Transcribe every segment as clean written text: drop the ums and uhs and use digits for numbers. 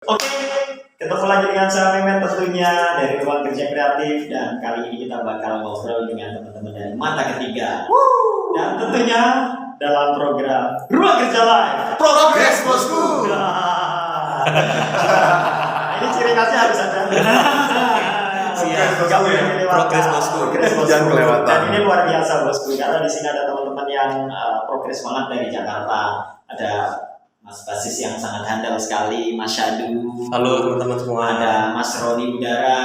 Oke, ketemu lagi dengan saya Mehmet tentunya dari Ruang Kerja Kreatif, dan kali ini kita bakal ngobrol dengan teman-teman dari Mata Ketiga. Dan tentunya dalam program Ruang Kerja Live. Progres bosku. Ini ciri khasnya harus ada. Siap. Progres bosku. Jangan kelewatan. Dan ini luar biasa bosku, karena di sini ada teman-teman yang progres banget dari Jakarta. Ada Mas Basis yang sangat handal sekali, Mas Syadu. Halo teman-teman semua. Ada Mas Roni Udara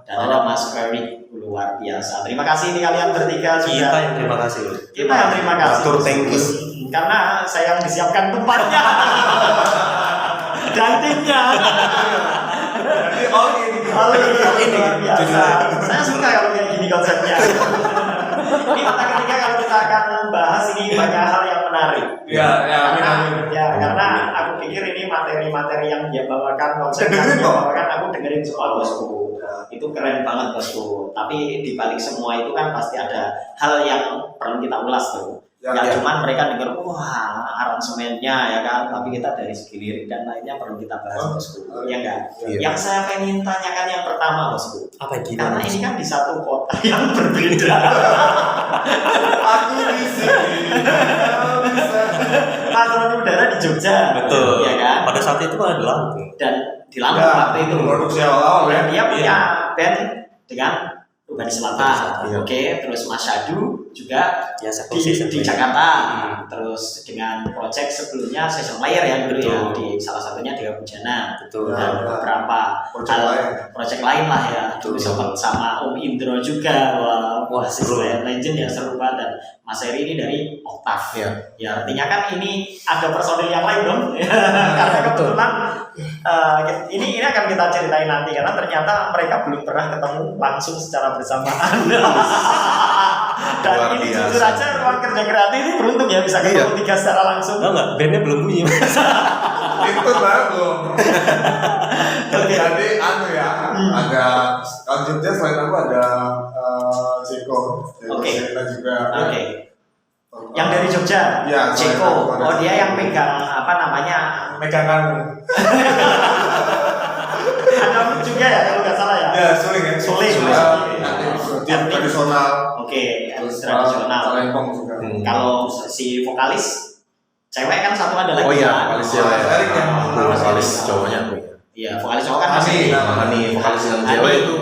dan ada Mas Ferry. Luar biasa. Terima kasih nih kalian bertiga juga. Kita yang terima kasih. Kita yang terima kasih. Atur thank you. Karena saya yang disiapkan tempatnya dan timnya. Jadi all in. Luar biasa. Saya suka kalau kayak gini konsepnya. Ini Mata Ketiga, kalau kita akan membahas ini banyak hal yang menarik. Karena aku pikir ini materi-materi yang dia bawakan, konsep yang dia bawakan, aku dengerin semua bosku. Itu keren banget bosku. Tapi di balik semua itu kan pasti ada hal yang perlu kita ulas tuh. Cuman mereka dengar, wah aransemennya ya kan, tapi kita dari segi lirik dan lainnya perlu kita bahas bosku. Ya enggak? Yang saya pengen tanyakan yang pertama bosku, Apa gitu? karena ini kan di satu kota yang berbeda. Aku di sini. Mas Roni Udara di Jogja. Betul. Ya kan? Pada saat itu ada Lampung. Dan di Lampung waktu itu. Produksi awal Dan ya. dia punya band dengan Rubani Selatan. Iya. Oke, terus Mas Syadu juga Ya, saya di Jakarta. Terus dengan project sebelumnya Session Layer ya dulu ya, Betul. di salah satunya di Bujana. Betul. Dan beberapa project lain lah ya. Terus sama Om Indro juga. Wah, seru. legend ya, seru banget. Dan Mas Eri ini dari Oktav. Iya. Ya artinya kan ini ada personil yang lain dong. Karena kebetulan ini akan kita ceritain nanti, karena ternyata mereka belum pernah ketemu langsung secara bersamaan. Dan Luar ini biasa. jujur aja Ruang Kerja Kreatif ini beruntung ya bisa ketemu tiga secara langsung. Tahu nggak? Bandnya belum bunyi. Itu baru belum. Jadi anu ya, ada kalau Jogja selain aku ada Ceko, Oke. Serena juga. Oke. Yang dari Jogja, Iya, Ceko. saya tahu. Oh, dia yang pegang apa namanya? Megangan. Ada juga ya kalau nggak salah ya. Ya, suling ya. Suling. Tim tradisional. Oke, tradisional. Talempong juga. Kalau si vokalis cewek kan satu ada lagi. Oh iya, kan? vokalis cewek. Erik yang Vokalis cowoknya aku. Iya, vokalis cowok kan Hani. Hani, vokalis yang Hani. cewek itu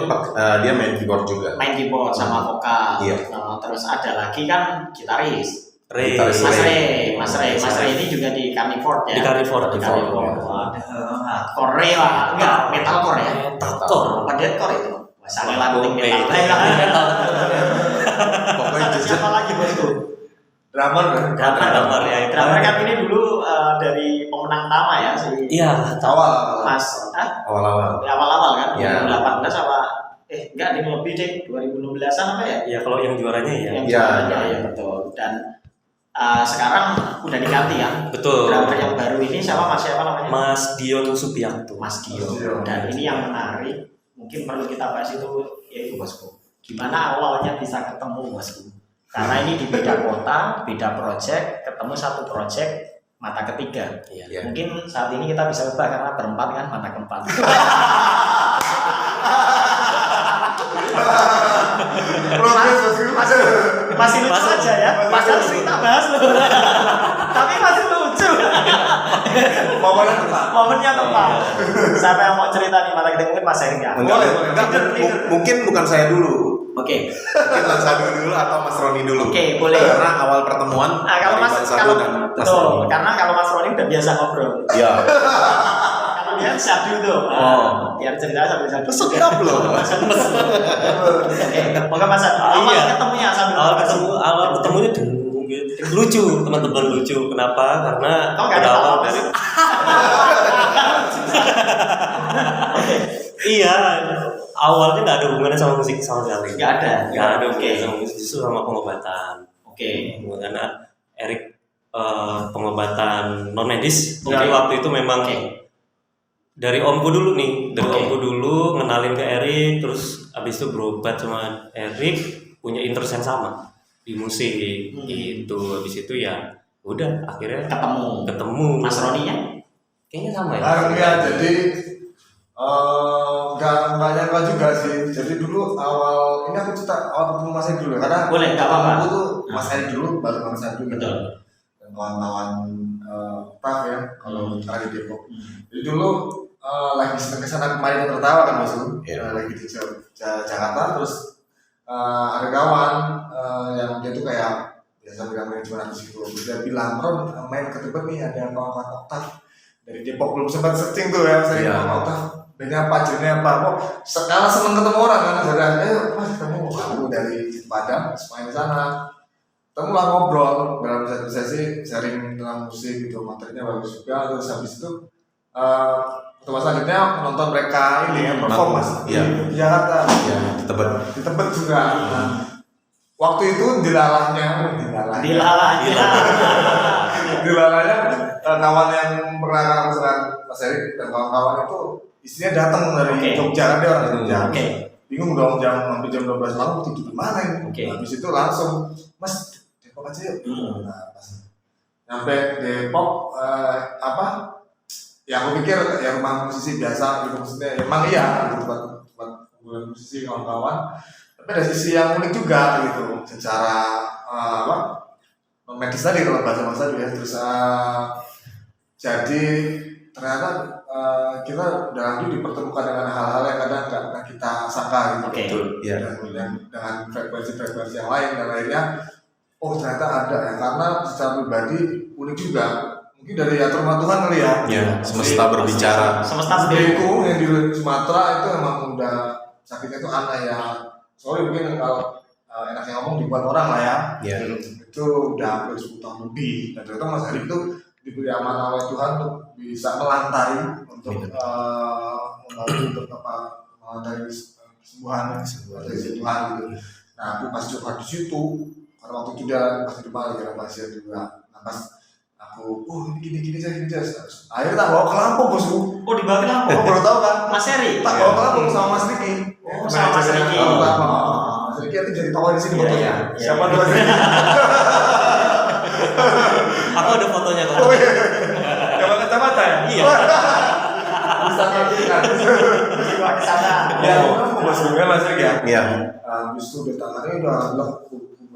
dia main keyboard juga. main keyboard sama vokal. Iya. Terus ada lagi kan gitaris. Ray. Gitaris Mas Ray ini juga di Carnivore ya. Di Carnivore. Di Carnivore. Core lah, enggak metalcore ya. Metalcore. Apa deathcore itu? Masalah lanting metal. Metal. Pokoknya Ada siapa lagi bosku? drummer. Drummer ya. Drummer kan ini dulu dari pemenang utama ya si Iya. Awal. Mas. awal-awal. Di awal-awal kan, Ya. 2018 apa? Enggak, ini lebih deh, 2016-an apa ya? Ya kalau yang juaranya ya. Yang Ya. juaranya, ya betul. Dan sekarang udah diganti ya. Betul. Drummer yang baru ini siapa namanya? Mas Dion Subiakto. Mas Dio. Dan ini yang menarik, mungkin perlu kita bahas itu, yaitu bosku. Gimana awalnya bisa ketemu bosku? Karena ini di beda kota, beda project, ketemu satu project Mata Ketiga. Iya. Mungkin saat ini kita bisa ubah karena berempat kan, mata keempat. Progres bosku. Masih lucu Masuk. aja ya. Padahal cerita bahas loh. Tapi masih lucu. Momennya tepat. Momennya tepat. Siapa yang mau cerita nih Mata Ketiga? Mungkin Mas Heri ya. Enggak, Boleh. mungkin bukan saya dulu. Oke. Mungkin Mas Sadu dulu atau Mas Roni dulu. Oke, boleh. Karena awal pertemuan Kalau dari Mas Bang Sadu dan Mas betul, Roni. karena kalau Mas Roni udah biasa ngobrol. Iya. Kalau dia Syadu tuh. Biar cerita sambil Syadu. Sedap loh. Oke, moga Mas Syadu. Awal Iya. ketemunya sambil Awal ketemunya lucu, teman-teman lucu. Kenapa? Karena Kok nggak ada pada awal apa-apa dari sih? iya, awalnya nggak ada hubungannya sama musik sama sekali. Nggak ada. Nggak ada Oke. hubungannya sama musik, justru sama pengobatan. Oke. Karena Erik pengobatan non medis. Oke. Jadi waktu itu memang Oke. dari omku dulu nih, dari Oke. omku dulu ngenalin ke Erik, terus abis itu berobat sama Erik, punya interest yang sama di musik gitu. Habis itu ya udah akhirnya Ketemu. ketemu Mas Roninya? Kayaknya sama ya. Bareng ya, jadi nggak nyangka juga sih. Jadi dulu awal ini aku cerita awal ketemu Mas Eri dulu, karena Boleh, nggak apa-apa. Aku tuh Mas Eri dulu, baru Mas Eri dulu. Betul. Dan kawan-kawan Praf ya, kalau ada di Depok. Jadi dulu lagi kesana kemarin tertawa kan Mas Eri, lagi di Jakarta, terus ada kawan yang dia tuh kayak biasa bilang manajemen artis gitu. Dia bilang, Ron main ke Tebet nih, ada kawan-kawan Oktav dari Depok, belum sempat searching tuh ya, saya Oktav bandnya apa, jenisnya apa, kok sekarang seneng ketemu orang kan, saya Mas ketemu aku dari Padang, main di sana, ketemu lah ngobrol dalam satu sesi, sharing tentang musik gitu, materinya bagus juga. Terus habis itu pertemuan selanjutnya nonton mereka ini ya, perform Mas di Jakarta, di Tebet. di Tebet juga. Nah, waktu itu dilalahnya kawan yang pernah kesalahan Mas Eri dan kawan-kawan itu istrinya datang dari Jogja, kan dia orang Jogja. Bingung dong, hampir jam 12 malam tidur di mana ini. Habis itu langsung, Mas Depok aja yuk. Nah, pas nyampe Depok ya aku pikir ya rumah musisi biasa gitu, maksudnya emang iya gitu, buat musisi kawan-kawan. Tapi ada sisi yang unik juga gitu, secara medis tadi kalau bahasa Mas Adi ya. Terus jadi ternyata kita dalam diri dipertemukan dengan hal-hal yang kadang nggak kita sangka gitu. Betul. Dan dengan frekuensi yang lain, dan akhirnya ternyata ada ya, karena secara pribadi unik juga. Mungkin dari atur Tuhan kali ya. Semesta berbicara. Semesta Adikku yang di Sumatera itu emang udah sakitnya itu aneh ya. Sorry mungkin kalau enaknya ngomong dibuat orang lah ya. Itu udah hampir 10 tahun lebih. Dan ternyata Mas Adi itu diberi amanah oleh Tuhan untuk bisa melantari untuk melantari kesembuhan dari Tuhan gitu. Nah aku pas coba di situ, karena waktu itu dia pas di Bali karena pasien juga. Nah pas aku ini gini aja. Akhirnya tak bawa ke Lampung bosku. Dibawa ke Lampung. Baru tahu kan? Mas Eri. Tak bawa ke Lampung sama Mas Riki. Sama Mas Riki. Mas Riki nanti jadi tahu di sini fotonya. Siapa tuh Mas Riki? Aku ada fotonya kok. Yang pakai kacamata ya? Iya. Bisa kan? Dibawa ke sana. Ya, Mas Riki Mas Riki ya. Iya. Habis itu ditangani udah alhamdulillah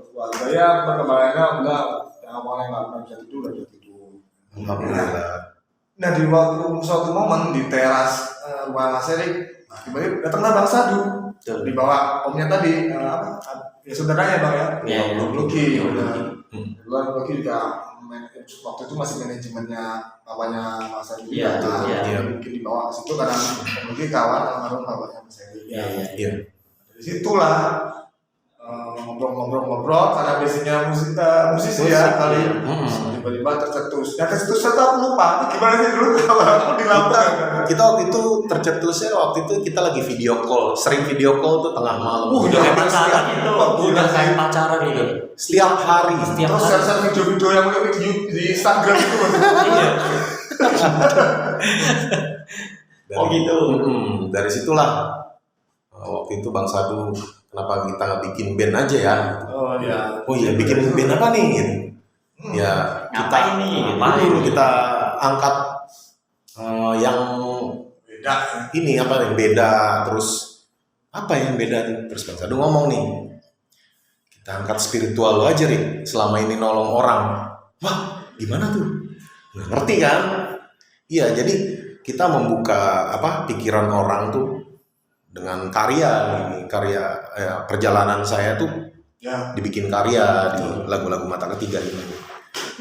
keluarga ya, perkembangannya udah yang awalnya nggak bisa tidur udah tidur. Alhamdulillah. Nah di waktu suatu momen di teras rumah Mas Erik, tiba-tiba datanglah Bang Sadu, dibawa omnya tadi, ya saudaranya Bang ya, Lucky, kebetulan Lucky juga waktu itu masih manajemennya papanya Mas Sadu, mungkin dibawa ke situ karena Lucky kawan almarhum bapaknya Mas Erik. Dari situlah ngobrol karena biasanya musisi ya kali tiba-tiba tercetus. Dan tercetusnya tuh aku lupa. Ini gimana sih dulu kalau aku di Lampung. Kita waktu itu tercetusnya kita lagi video call, sering video call tuh tengah malam. Udah kayak pacaran gitu. Udah kayak pacaran gitu. Setiap hari. Terus share video-video yang udah di Instagram itu. Gitu. Dari situlah waktu itu Bang Sadu, kenapa kita nggak bikin band aja ya? Oh iya, bikin band apa nih? Gitu. Ya kita angkat yang beda. Ini apa yang beda? Terus apa yang beda? Terus Bang Sadu ngomong nih, kita angkat spiritual lo aja nih. Selama ini nolong orang, wah gimana tuh? Nggak ngerti kan? Iya, jadi kita membuka pikiran orang tuh dengan karya perjalanan saya tuh dibikin karya di lagu-lagu Mata Ketiga ini.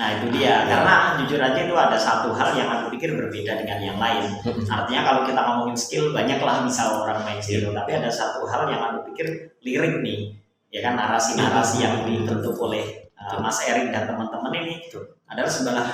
Nah itu dia, karena jujur aja itu ada satu hal yang aku pikir berbeda dengan yang lain. Artinya kalau kita ngomongin skill, banyaklah bisa orang main skill, tapi ada satu hal yang aku pikir lirik nih, ya kan, narasi-narasi yang dibentuk oleh Mas Erik dan teman-teman ini adalah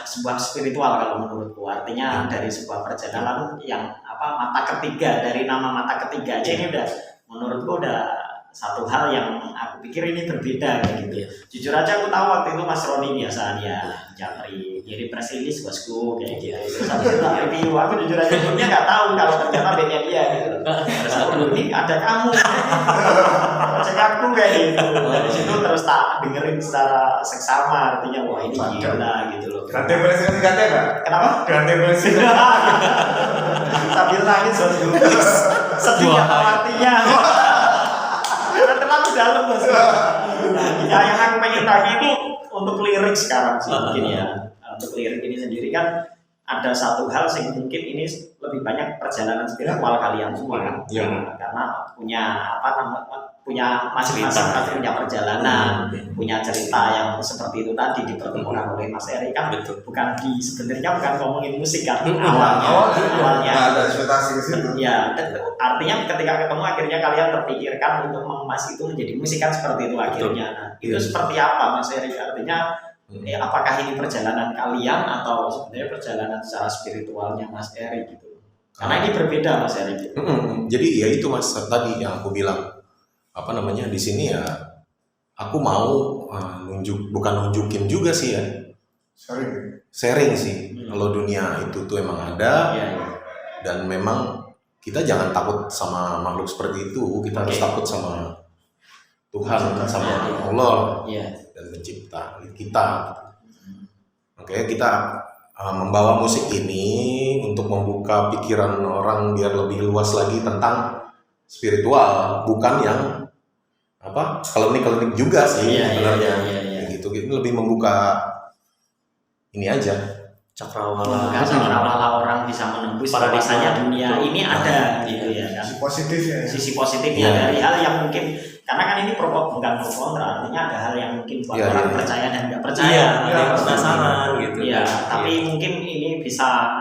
sebuah spiritual kalau menurutku. Artinya dari sebuah perjalanan yang mata ketiga, dari nama Mata Ketiga aja ini udah menurutku udah satu hal yang aku pikir ini berbeda kayak gitu. Jujur aja aku tahu waktu itu Mas Roni biasa dia japri ngirim press release bosku kayak gitu. Terus habis itu review, aku jujur aja sebelumnya nggak tahu kalau ternyata bandnya dia gitu. Terus aku waduh ini ada kamu, project aku kayak gitu. Dari situ terus tak dengerin secara seksama, artinya wah ini gila gitu loh. Grand Tempest kan ganti nggak? Kenapa? Grand Tempest. Sambil nangis waktu sedih nggak tahu artinya. Karena terlalu dalam mas. Nah, yang aku pengen tanya itu untuk lirik sekarang sih mungkin ya. Untuk lirik ini sendiri kan ada satu hal yang mungkin ini lebih banyak perjalanan spiritual kalian semua kan. Karena punya punya masing-masing punya perjalanan, punya cerita yang seperti itu tadi dipertemukan oleh Mas Eri kan. Bukan sebenarnya bukan ngomongin musik kan awalnya. Ada ekspektasi ke situ. Ya, artinya ketika ketemu akhirnya kalian terpikirkan untuk mengemas itu menjadi musik kan seperti itu akhirnya. Nah, itu seperti apa Mas Eri? Artinya apakah ini perjalanan kalian atau sebenarnya perjalanan secara spiritualnya Mas Eri gitu? Karena ini berbeda Mas Eri gitu. Jadi ya itu Mas tadi yang aku bilang di sini ya aku mau bukan nunjukin juga sih ya, sharing sih. Kalau dunia itu tuh emang ada dan memang kita jangan takut sama makhluk seperti itu, kita harus takut sama Tuhan, sama Allah dan pencipta kita. Oke, kita membawa musik ini untuk membuka pikiran orang biar lebih luas lagi tentang spiritual, bukan yang klinik juga sih sebenarnya. Gitu. Ini lebih membuka ini aja. Cakrawala orang bisa menembus bahwasanya dunia ini ada gitu ya kan. Sisi positifnya dari hal yang mungkin karena kan ini bukan pro kontra, artinya ada hal yang mungkin buat orang percaya dan nggak percaya. Penasaran gitu. Tapi mungkin ini bisa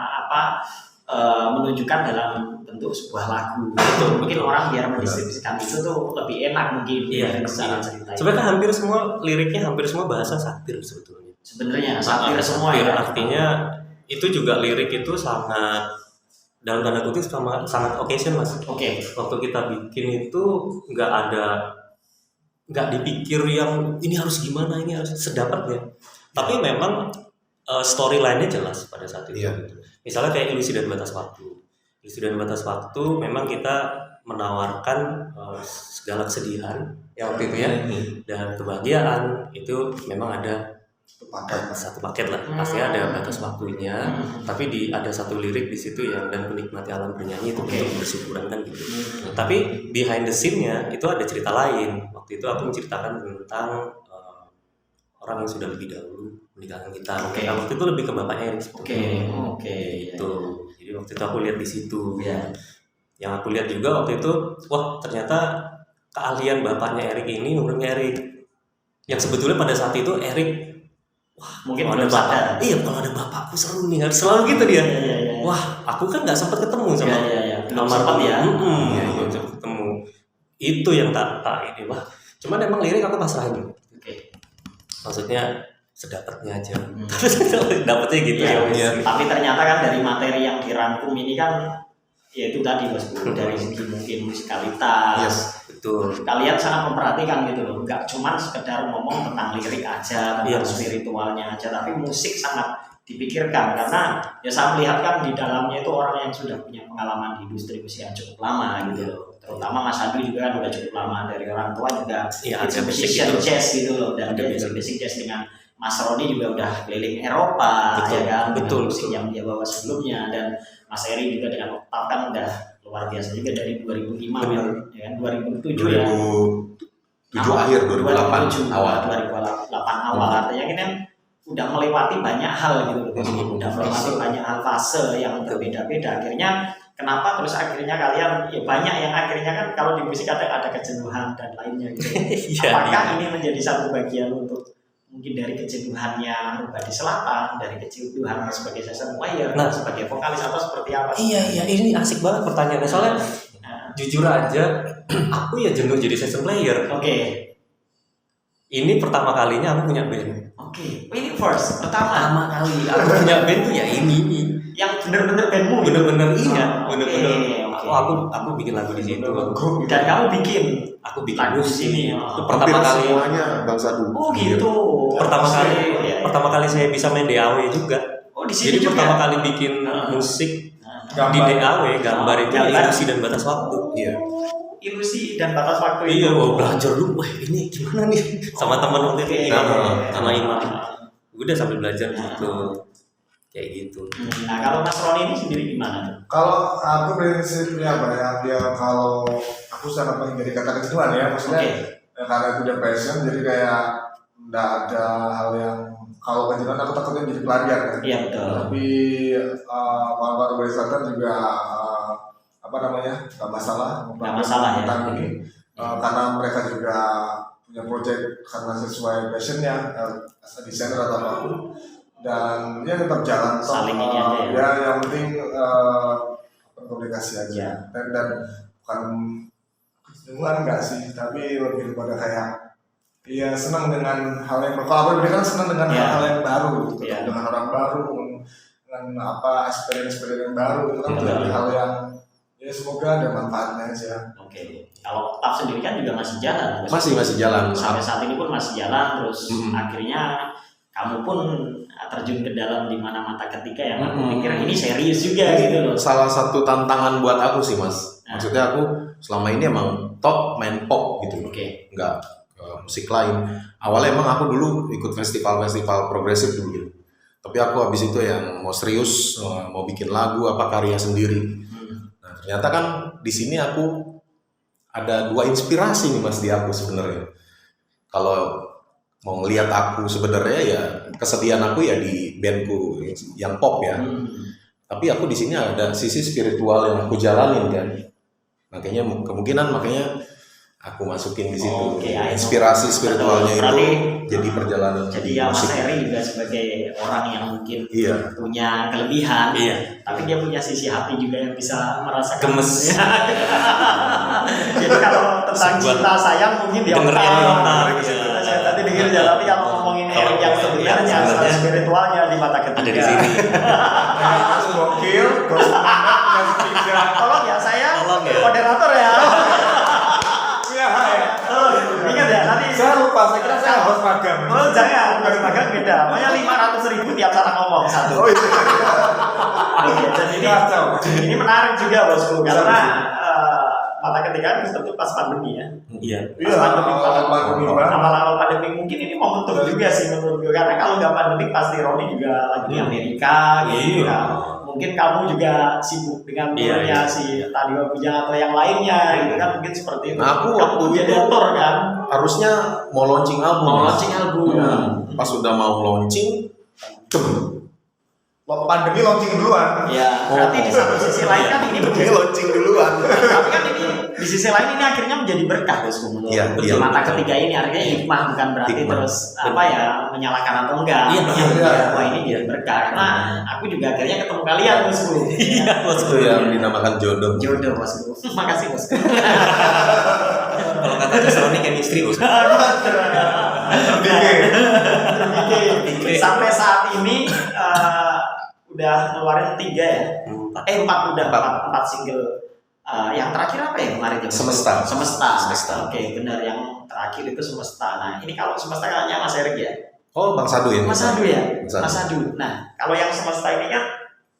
menunjukkan dalam bentuk sebuah lagu. Mungkin orang biar mendistribusikan itu tuh lebih enak mungkin secara cerita. Sebenarnya hampir semua liriknya bahasa satir sebetulnya. Sebenarnya satir semua ya. Artinya itu juga lirik itu sangat dalam tanda kutip sangat occasion Mas. Waktu kita bikin itu nggak dipikir yang ini harus gimana, ini harus sedapatnya. Tapi memang storyline-nya jelas pada saat itu. Misalnya kayak Ilusi dan Batas Waktu. Ilusi dan Batas Waktu memang kita menawarkan segala kesedihan yang waktu itu dan kebahagiaan itu memang ada satu paket lah. Pasti ada batas waktunya. Tapi ada satu lirik di situ yang dan menikmati alam bernyanyi itu untuk bersyukuran kan gitu. Tapi behind the scene-nya itu ada cerita lain. Waktu itu aku menceritakan tentang orang yang sudah lebih dahulu meninggalkan kita. Waktu itu lebih ke bapaknya Erik. Itu. Jadi waktu itu aku lihat di situ. Yang aku lihat juga waktu itu, wah ternyata keahlian bapaknya Erik ini nurunnya Erik. Yang sebetulnya pada saat itu Erik, wah mungkin kalau ada bapak, kalau ada bapakku seru nih, harus selalu gitu dia. Wah, aku kan nggak sempat ketemu sama almarhum ketemu. Itu yang tak ini wah. Cuman emang lirik aku pasrahin. Maksudnya sedapatnya aja. Dapatnya gitu Tapi ternyata kan dari materi yang dirangkum ini kan ya itu tadi Mas Bu, dari segi mungkin musikalitas. Betul. Kalian sangat memperhatikan gitu loh. Enggak cuma sekedar ngomong tentang lirik aja, tentang spiritualnya aja, tapi musik sangat dipikirkan karena ya saya melihat kan di dalamnya itu orang yang sudah punya pengalaman di industri musik yang cukup lama gitu loh. Terutama Mas Adu juga kan udah cukup lama, dari orang tua juga ada musician jazz gitu loh, dan dia basic jazz dengan Mas Roni juga udah keliling Eropa betul. Musik yang dia bawa sebelumnya, dan Mas Eri juga dengan Oktav kan udah luar biasa juga dari 2005 ya kan 2007 ya 2007 akhir 2008 awal artinya kan udah melewati banyak hal gitu udah melewati banyak hal fase yang berbeda-beda. Akhirnya kenapa terus akhirnya kalian ya banyak yang akhirnya kan kalau di musik ada kejenuhan dan lainnya gitu. Apakah ini menjadi satu bagian untuk mungkin dari kejenuhannya Rubah di Selatan, dari kejenuhan sebagai session player, sebagai vokalis atau seperti apa? Ini asik banget pertanyaannya. Soalnya jujur aja, aku ya jenuh jadi session player. Ini pertama kalinya aku punya band. Ini first pertama kali aku punya band tuh ya ini. Yang bener-bener bandmu. Bener-bener bener-bener. Aku bikin lagu di situ. Dan kamu bikin? Aku bikin lagu di sini. Itu pertama kali semuanya Bang Sadu. Gitu. Pertama kali saya bisa main DAW juga. Di sini jadi juga? pertama kali bikin musik Di DAW gambar itu Gambar. ilusi dan batas waktu. Iya. Ilusi dan batas waktu Iya, itu. mau belajar dulu. Wah, ini gimana nih? Sama teman waktu itu Oke. sama Imam. Udah sambil belajar gitu. Kayak gitu. Nah, kalau Mas Roni ini sendiri gimana tuh? Kalau aku prinsipnya apa ya, kalau aku sangat menghindari kata kejenuhan ya, maksudnya ya, karena itu udah passion, jadi kayak nggak ada hal yang kalau kejenuhan aku takutnya jadi pelarian kan. Iya betul. Tapi para wisata juga apa namanya nggak masalah Nggak masalah ya. tentang ini karena mereka juga punya project karena sesuai passionnya as a designer atau apapun dan ya tetap jalan Saling ini aja ya. ya yang penting komunikasi aja dan bukan kejenuhan enggak sih tapi lebih kepada kayak iya senang dengan hal yang kalau aku kan senang dengan Iya. hal-hal yang baru gitu Iya. dengan orang baru dengan apa experience yang baru itu kan Betul. jadi hal yang ya semoga ada manfaatnya aja. Oke. Kalau TAF sendiri kan juga masih jalan. Masih jalan. Sampai saat ini pun masih jalan terus Mm-mm. akhirnya kamu pun terjun ke dalam di mana mata ketiga yang aku Mm-mm. pikir ini serius juga gitu loh. Salah satu tantangan buat aku sih mas. Nah. Maksudnya aku selama ini emang top main pop gitu loh. Oke. Nggak musik lain. Awalnya emang aku dulu ikut festival-festival progresif dulu. Tapi aku habis itu yang mau serius, mau bikin lagu apa karya sendiri. Nah, ternyata kan di sini aku ada dua inspirasi nih mas di aku sebenarnya. Kalau mau ngelihat aku sebenarnya ya kesedihan aku ya di bandku yang pop ya. Tapi aku di sini ada sisi spiritual yang aku jalanin kan. Makanya aku masukin di situ. Oke, I know. Inspirasi spiritualnya itu Berarti, jadi perjalanan. Jadi ya Mas Eri juga sebagai orang yang mungkin Iya. punya kelebihan, Iya. tapi dia punya sisi hati juga yang bisa merasakan. Gemes. Jadi kalau tentang Sebuah- cinta sayang mungkin dia Dengerin otak. otak, Gitu. iya. Saya tadi dengar ya, tapi kalau ngomongin Kalau Eri yang sebenarnya sebenarnya spiritualnya di mata ketiga. Ada di sini. Terus gokil, terus semangat, terus tiga. Tolong ya saya Tolong ya. moderator ya. Iya, hai. Ingat ya nanti. Saya lupa, saya kira saya harus magang. Oh jangan, harus magang beda. Makanya 500.000 tiap salah ngomong satu. Oh itu. Oke, dan ini menarik juga bosku karena mata ketiga itu tentu pas pandemi ya. Iya. Iya, Awal-awal pandemi mungkin ini momentum juga sih menurut gue karena kalau nggak pandemi pasti Roni juga lagi di Amerika gitu. Iya. Nah, mungkin kamu juga sibuk dengan Iya, turnya iya. si Tadiwa Puja atau yang lainnya gitu kan mungkin seperti itu. Nah, aku kamu waktu jadi itu- aktor kan. Harusnya mau launching album. Mau Mas. launching album. Pas udah mau launching, Pandemi launching duluan. Ya, berarti di satu sisi lain kan ini Dia launching duluan. tapi kan ini di sisi lain ini akhirnya menjadi berkah bosku menurut Iya, di iya. mata ketiga ini artinya hikmah bukan berarti Hikmah. terus apa ya menyalahkan atau enggak. Iya, Yang iya. wah ini jadi berkah karena aku juga akhirnya ketemu kalian bosku. Iya, Itu yang dinamakan jodoh. Jodoh bosku. Makasih bosku. Kalau kata Mas Roni chemistry bos. Oke. Sampai saat ini udah ngeluarin 3 ya. 4 udah 4 single. Yang terakhir apa ya kemarin? Semesta. Semesta. Oke, benar yang terakhir itu Semesta. Nah, ini kalau Semesta kayaknya Mas Erik ya. Oh, Bang Sadu ya? Mas Adu ya? Mas Adu. Mas Adu. Nah, kalau yang Semesta ini kan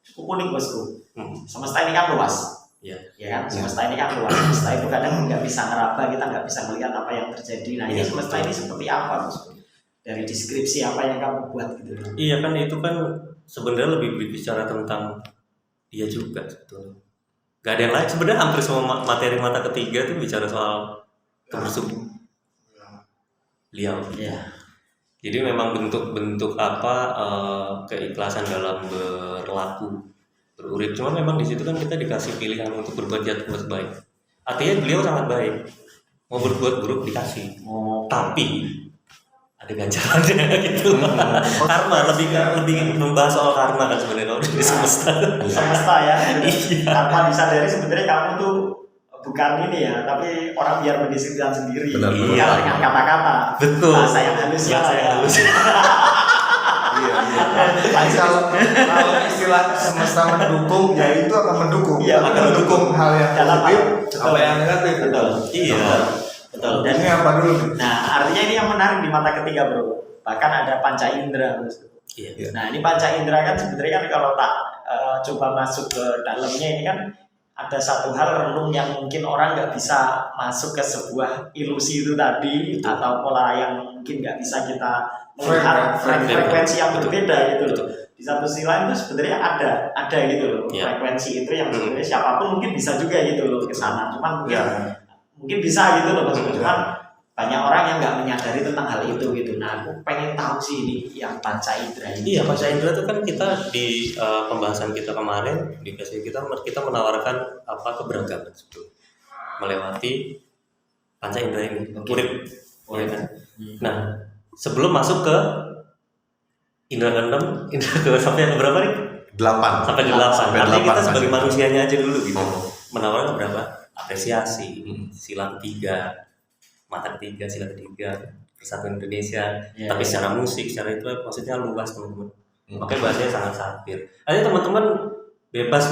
cukup unik bosku. Semesta ini kan luas. Iya. Ya kan? Semesta ini kan luas. Semesta itu kadang nggak bisa ngeraba, kita nggak bisa melihat apa yang terjadi. Nah, ini Iya. semesta ini seperti apa bosku? Dari deskripsi apa yang kamu buat gitu. Iya kan itu kan sebenarnya lebih berbicara tentang dia juga sebetulnya. Gak ada yang lain sebenarnya hampir semua materi mata ketiga itu bicara soal kebersyukuran. Beliau. Iya. Jadi memang bentuk-bentuk apa keikhlasan dalam berlaku berurip. Cuma memang di situ kan kita dikasih pilihan untuk berbuat jahat berbuat baik. Artinya beliau sangat baik. Mau berbuat buruk dikasih. Oh, Tapi ada ganjarannya gitu. Karma lebih membahas soal karma kan sebenarnya kalau di semesta. semesta ya. Iya. Tanpa disadari sebenarnya kamu tuh bukan ini ya, tapi orang biar mendisiplinkan sendiri. Benar, Iya, benar. dengan kata-kata. Betul. Bahasa yang halus ya. Bahasa yang halus. Iya. Tapi kalau istilah semesta mendukung, ya itu akan mendukung. Iya, akan akan mendukung hal yang Dalam positif, apa yang negatif. Betul. Iya. Betul. Dan Ini apa dulu? nah, artinya ini yang menarik di mata ketiga, Bro. Bahkan ada panca indera, Bro. Iya. Nah ini panca indera kan sebenarnya kan kalau tak coba masuk ke dalamnya ini kan ada satu hal renung yang mungkin orang nggak bisa masuk ke sebuah ilusi itu tadi atau pola yang mungkin nggak bisa kita melihat frekuensi yang berbeda gitu loh. Di satu sisi lain itu sebenarnya ada gitu loh frekuensi itu yang sebenarnya siapapun mungkin bisa juga gitu loh ke sana. Cuman mungkin bisa gitu loh maksudnya. Cuman banyak orang yang nggak menyadari tentang hal itu gitu. Nah aku pengen tahu sih ini yang panca indera ini. Iya, panca indera itu kan kita di pembahasan kita kemarin di sesi kita menawarkan apa keberagaman sebetulnya melewati panca indera ini. Urip, ya kan? Nah sebelum masuk ke indera keenam, indera ke sampai yang berapa nih? 8 Sampai 8. Artinya kita sebagai masih. manusianya aja dulu gitu. Menawarkan berapa? Apresiasi, sila ketiga, mata ketiga, sila ketiga, Persatuan Indonesia. Tapi secara musik, secara itu maksudnya luas teman-teman. Makanya bahasanya sangat satir. Artinya teman-teman bebas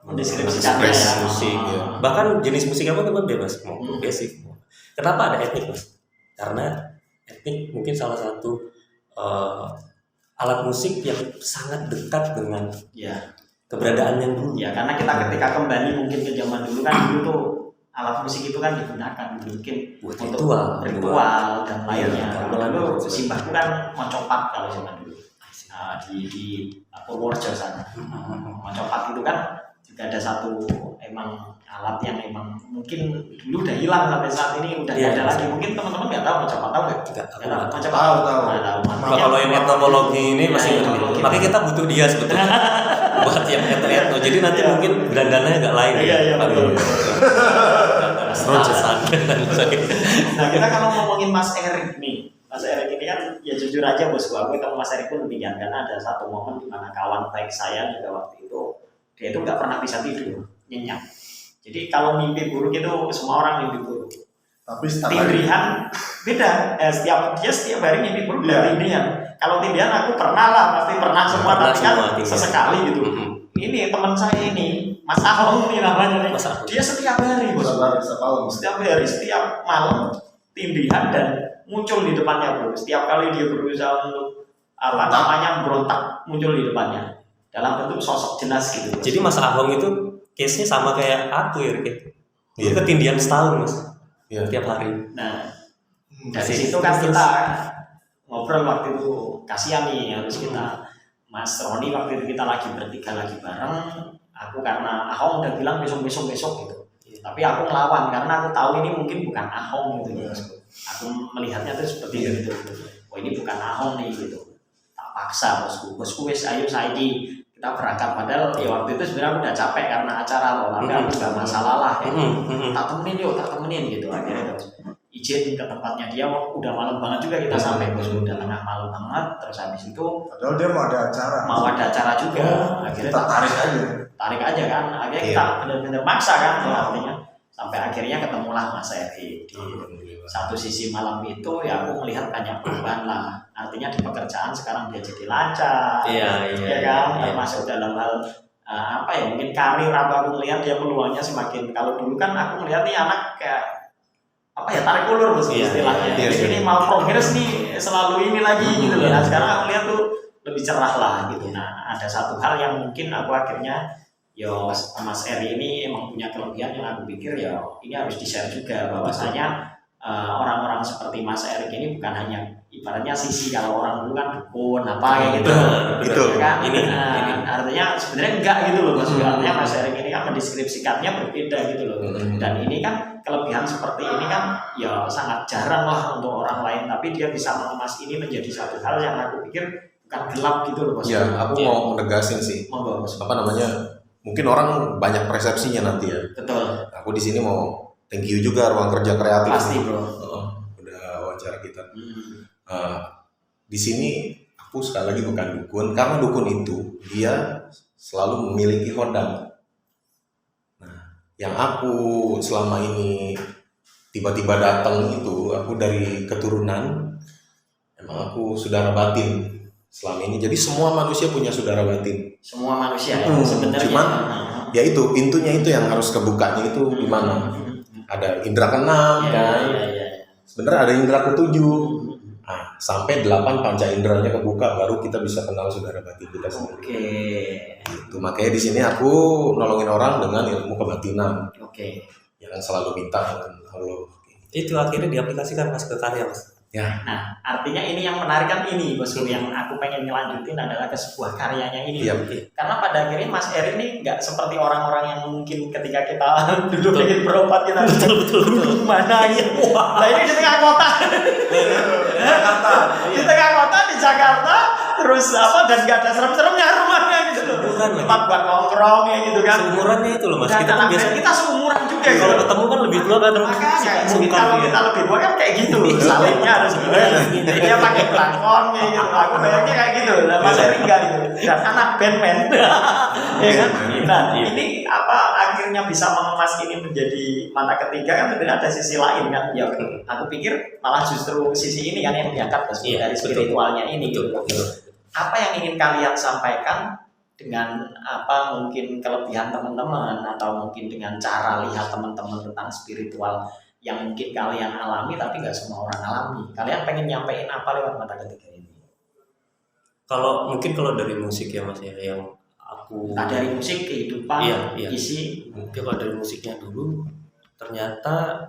mendeskripsikannya ya. musik. Bahkan jenis musik apa teman bebas mau progresif. Kenapa ada etnik mas? Karena etnik mungkin salah satu alat musik yang sangat dekat dengan keberadaan yang dulu. Ya karena kita ketika kembali mungkin ke zaman dulu kan dulu tuh alat musik itu kan digunakan mungkin Buat untuk ritual dan lainnya. Kalau dulu simbahku kan mocopat kalau zaman dulu di Purworejo sana. Mocopat itu kan juga ada satu emang alat yang emang mungkin dulu udah hilang sampai saat ini udah nggak ada lagi. Mungkin teman-teman nggak tahu mocopat, tahu nggak? Mocopat Tahu. Kalau yang etnologi ini masih makanya kita butuh dia sebetulnya buat yang etno. Jadi nanti mungkin dandananya agak lain. Iya betul. Nah kita kalau ngomongin Mas Erik nih, Mas Erik ini kan ya jujur aja bosku, aku ketemu Mas Erik pun demikian karena ada satu momen di mana kawan baik saya juga waktu itu dia itu nggak pernah bisa tidur, nyenyak. Jadi kalau mimpi buruk itu semua orang mimpi buruk. Tapi tindihan beda. Setiap hari mimpi buruk dan tindihan. Kalau tindihan aku pernah lah, pasti pernah semua, tapi kan sesekali gitu. Ini teman saya ini, Mas Ahong ini namanya nih. Dia setiap hari bos. Setiap hari, setiap malam tindihan dan muncul di depannya bro. Setiap kali dia berusaha untuk berontak muncul di depannya dalam bentuk sosok jelas gitu. Jadi Mas Ahong itu case-nya sama kayak aku ya, itu ketindihan setahun mas, tiap hari. Nah dari situ kan kita ngobrol waktu itu, kasihan nih harus kita Mas Roni waktu itu kita lagi bertiga lagi bareng. Aku karena Ahong udah bilang besok gitu. Tapi aku ngelawan karena aku tahu ini mungkin bukan Ahong gitu. Aku melihatnya tuh seperti itu. Oh ini bukan Ahong nih gitu. Tak paksa bosku wes ayo saiki kita berangkat, padahal ya waktu itu sebenarnya aku udah capek karena acara loh, tapi aku gak masalah lah ya. Tak temenin gitu. Akhirnya terus izin ke tempatnya dia, udah malam banget juga kita sampai bos, udah tengah malam banget. Terus habis itu padahal dia mau ada acara juga. Akhirnya kita tarik aja kan, akhirnya kita benar-benar maksa kan, artinya sampai akhirnya ketemulah Mas Eri di satu sisi malam itu. Ya aku melihat banyak perubahan lah, artinya di pekerjaan sekarang dia jadi lancar, termasuk dalam hal mungkin karir aku melihat dia peluangnya semakin. Kalau dulu kan aku melihat nih anak kayak tarik ulur istilahnya. Ini mau progres nih selalu ini lagi gitu loh. Nah sekarang aku lihat tuh lebih cerah lah gitu. Nah ada satu hal yang mungkin aku akhirnya Mas Eri ini emang punya kelebihan yang aku pikir ini harus di-share juga, bahwasanya orang-orang seperti Mas Erik ini bukan hanya ibaratnya sisi kalau orang dulu kan dukun kayak gitu. Betul. Kan? Ini. Artinya sebenarnya enggak gitu loh Mas. Artinya Mas Erik ini kan mendeskripsikannya berbeda gitu loh. Dan ini kan kelebihan seperti ini kan sangat jarang lah untuk orang lain, tapi dia bisa mengemas ini menjadi satu hal yang aku pikir bukan gelap gitu loh Mas. Ya, aku mau menegasin sih. Mungkin orang banyak persepsinya nanti ya. Betul. Aku di sini mau thank you juga Ruang Kerja Kreatif. Pasti bro. Udah wawancara kita. Di sini aku sekali lagi bukan dukun, karena dukun itu dia selalu memiliki hodang. Nah, yang aku selama ini tiba-tiba datang itu, aku dari keturunan, emang aku saudara batin selama ini. Jadi semua manusia punya saudara batin. Semua manusia sebenarnya. Cuman ya itu pintunya itu yang harus kebukanya itu di mana? Ada indera keenam kan. Sebenarnya ada indera ketujuh. Nah, sampai 8 panca inderanya kebuka baru kita bisa kenal saudara batin kita sendiri. Oke. Gitu. Makanya di sini aku nolongin orang dengan ilmu kebatinan. Oke. Jangan selalu minta dengan Allah. Itu akhirnya diaplikasikan Mas ke karya Mas. Ya. Nah, artinya ini yang menarik kan ini, bosku, yang aku pengen ngelanjutin adalah ke sebuah karyanya ini. Iya. Karena pada akhirnya Mas Eri ini nggak seperti orang-orang yang mungkin ketika kita dulu pengen berobat kita betul mana gitu. Nah ini di tengah kota, Jakarta. di tengah kota di Jakarta, terus apa dan nggak ada serem-seremnya rumahnya gitu loh. Seumuran lagi. Tempat buat nongkrongnya gitu kan. Seumurannya itu loh Mas. Dan Kita kan anak biasa band kita seumuran juga kalau gitu. ketemu kan lebih tua kan Makanya mungkin sungkan kalau ya. kita lebih tua kan kayak gitu, salingnya harus gini. Dia pakai belangkonnya gitu. Aku bayangnya kayak gitu. Nah, Mas Eri enggak gitu. Dan anak band men. Ya kan? Nah, ini apa akhirnya bisa mengemas ini menjadi mata ketiga kan sebenarnya ada sisi lain kan. Ya, aku pikir malah justru sisi ini kan yang diangkat dari spiritualnya ini gitu. Apa yang ingin kalian sampaikan dengan apa mungkin kelebihan teman-teman atau mungkin dengan cara lihat teman-teman tentang spiritual yang mungkin kalian alami tapi nggak semua orang alami. Kalian pengen nyampein apa lewat mata ketiga ini? Kalau mungkin kalau dari musik ya Mas ya yang aku Nah, dari musik kehidupan, Iya. isi. mungkin kalau dari musiknya dulu ternyata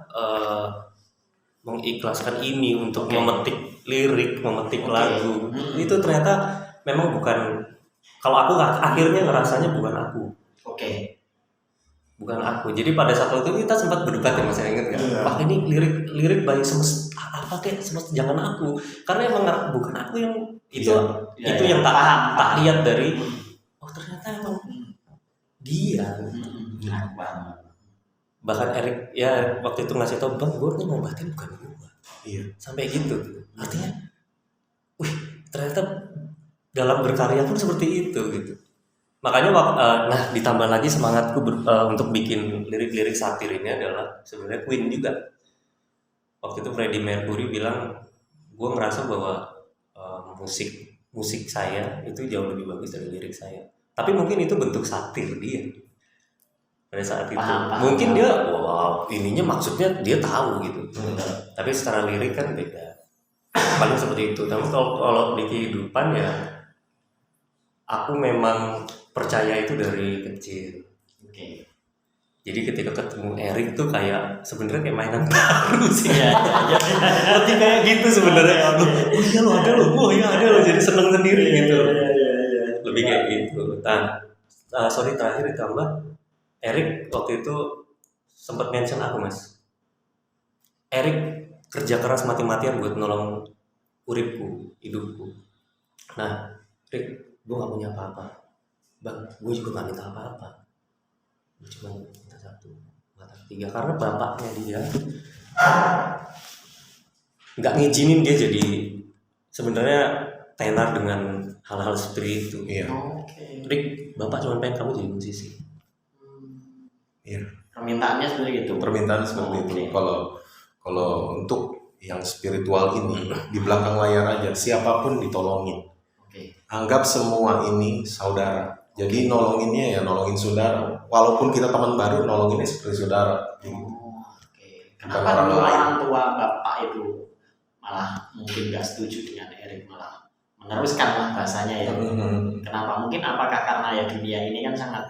mengikhlaskan ini untuk Oke. memetik lirik, memetik Oke. lagu itu ternyata memang bukan, kalau aku akhirnya ngerasanya bukan aku. Oke. Bukan aku. Jadi pada saat itu kita sempat berdebat ya Mas, saya ingat nggak? Iya. Wah ini lirik baik semesta apa kayak semesta, jangan aku. Karena emang bukan aku yang itu Iya, itu iya. yang tak Paham. lihat dari oh ternyata emang dia. Benar banget. Bahkan Erik ya waktu itu ngasih tau, bang gue nih ngobatin bukan gue. Iya. Sampai gitu. Artinya, wih ternyata dalam berkarya pun seperti itu gitu. Makanya nah ditambah lagi semangatku untuk bikin lirik-lirik satir ini adalah sebenarnya Queen juga. Waktu itu Freddie Mercury bilang, gue ngerasa bahwa musik saya itu jauh lebih bagus dari lirik saya. Tapi mungkin itu bentuk satir dia pada saat itu. Paham. Mungkin dia, wow ininya maksudnya dia tahu gitu. Tapi secara lirik kan beda. Paling seperti itu. Tapi kalau di kehidupan ya, aku memang percaya itu dari kecil. Oke. Jadi ketika ketemu Erik tuh kayak sebenarnya kayak mainan baru sih. Iya. Lebih kayak gitu sebenarnya. Oh iya lo ada lo, oh iya ada lo, jadi seneng sendiri gitu. Lebih kayak gitu. Sorry terakhir ditambah Erik waktu itu sempat mention aku Mas. Erik kerja keras mati-matian buat nolong uripku, hidupku. Nah, Rick, gue gak punya apa-apa. Bang, gue juga gak minta apa-apa. Gue cuma minta satu, mata ketiga. Karena bapaknya dia gak ngizinin dia jadi sebenarnya tenar dengan hal-hal seperti itu. Iya. Oke. Rick, bapak cuma pengen kamu jadi musisi. Iya. Permintaannya seperti itu. Permintaan seperti Oke. itu. Kalau untuk yang spiritual ini di belakang layar aja, siapapun ditolongin. Oke. Anggap semua ini saudara. Jadi nolonginnya ya nolongin saudara. Walaupun kita teman baru, nolonginnya seperti saudara. Oh, oke. Bukan Kenapa orang dulu lain. orang tua bapak itu malah mungkin nggak setuju dengan Erik, malah meneruskan lah bahasanya ya? Kenapa? Mungkin apakah karena ya dunia ini kan sangat